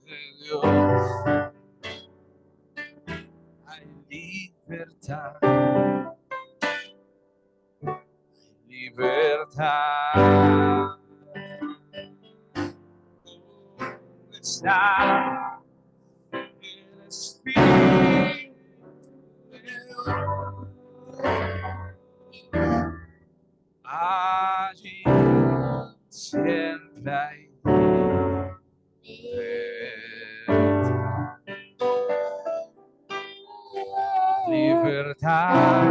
de Dios? Hay libertad, libertad. ¿Dónde está el Espíritu de Dios? Allí siempre hay libertad, libertad,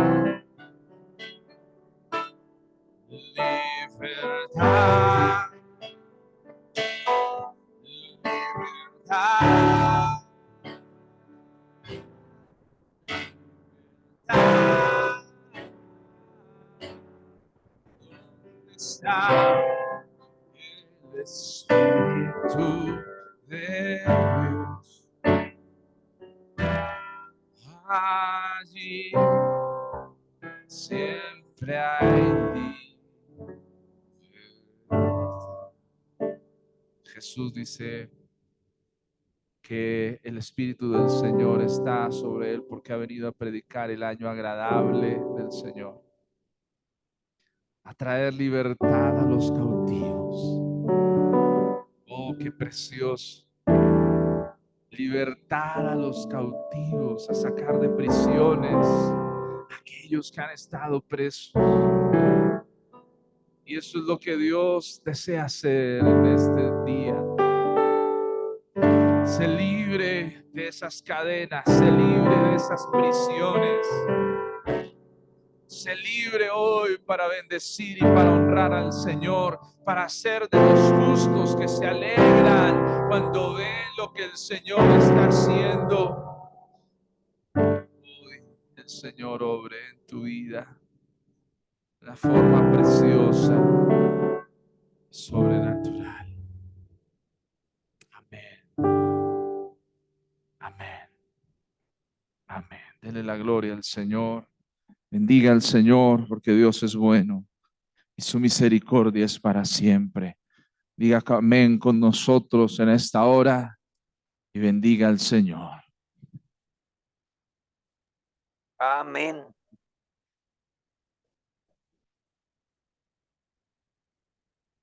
libertad, libertad. ¿Dónde está el Espíritu de Dios? Allí siempre hay libertad. Jesús dice que el Espíritu del Señor está sobre él porque ha venido a predicar el año agradable del Señor, a traer libertad a los cautivos. Oh, qué precioso. Libertar a los cautivos, a sacar de prisiones a aquellos que han estado presos. Y eso es lo que Dios desea hacer en este día. Se libre de esas cadenas, se libre de esas prisiones. Se libre hoy para bendecir y para honrar al Señor, para ser de los justos que se alegran cuando ven lo que el Señor está haciendo. Hoy el Señor obre en tu vida de una forma preciosa, sobrenatural. Amén. Amén. Amén. Dele la gloria al Señor. Bendiga al Señor porque Dios es bueno y su misericordia es para siempre. Diga amén con nosotros en esta hora y bendiga al Señor. Amén.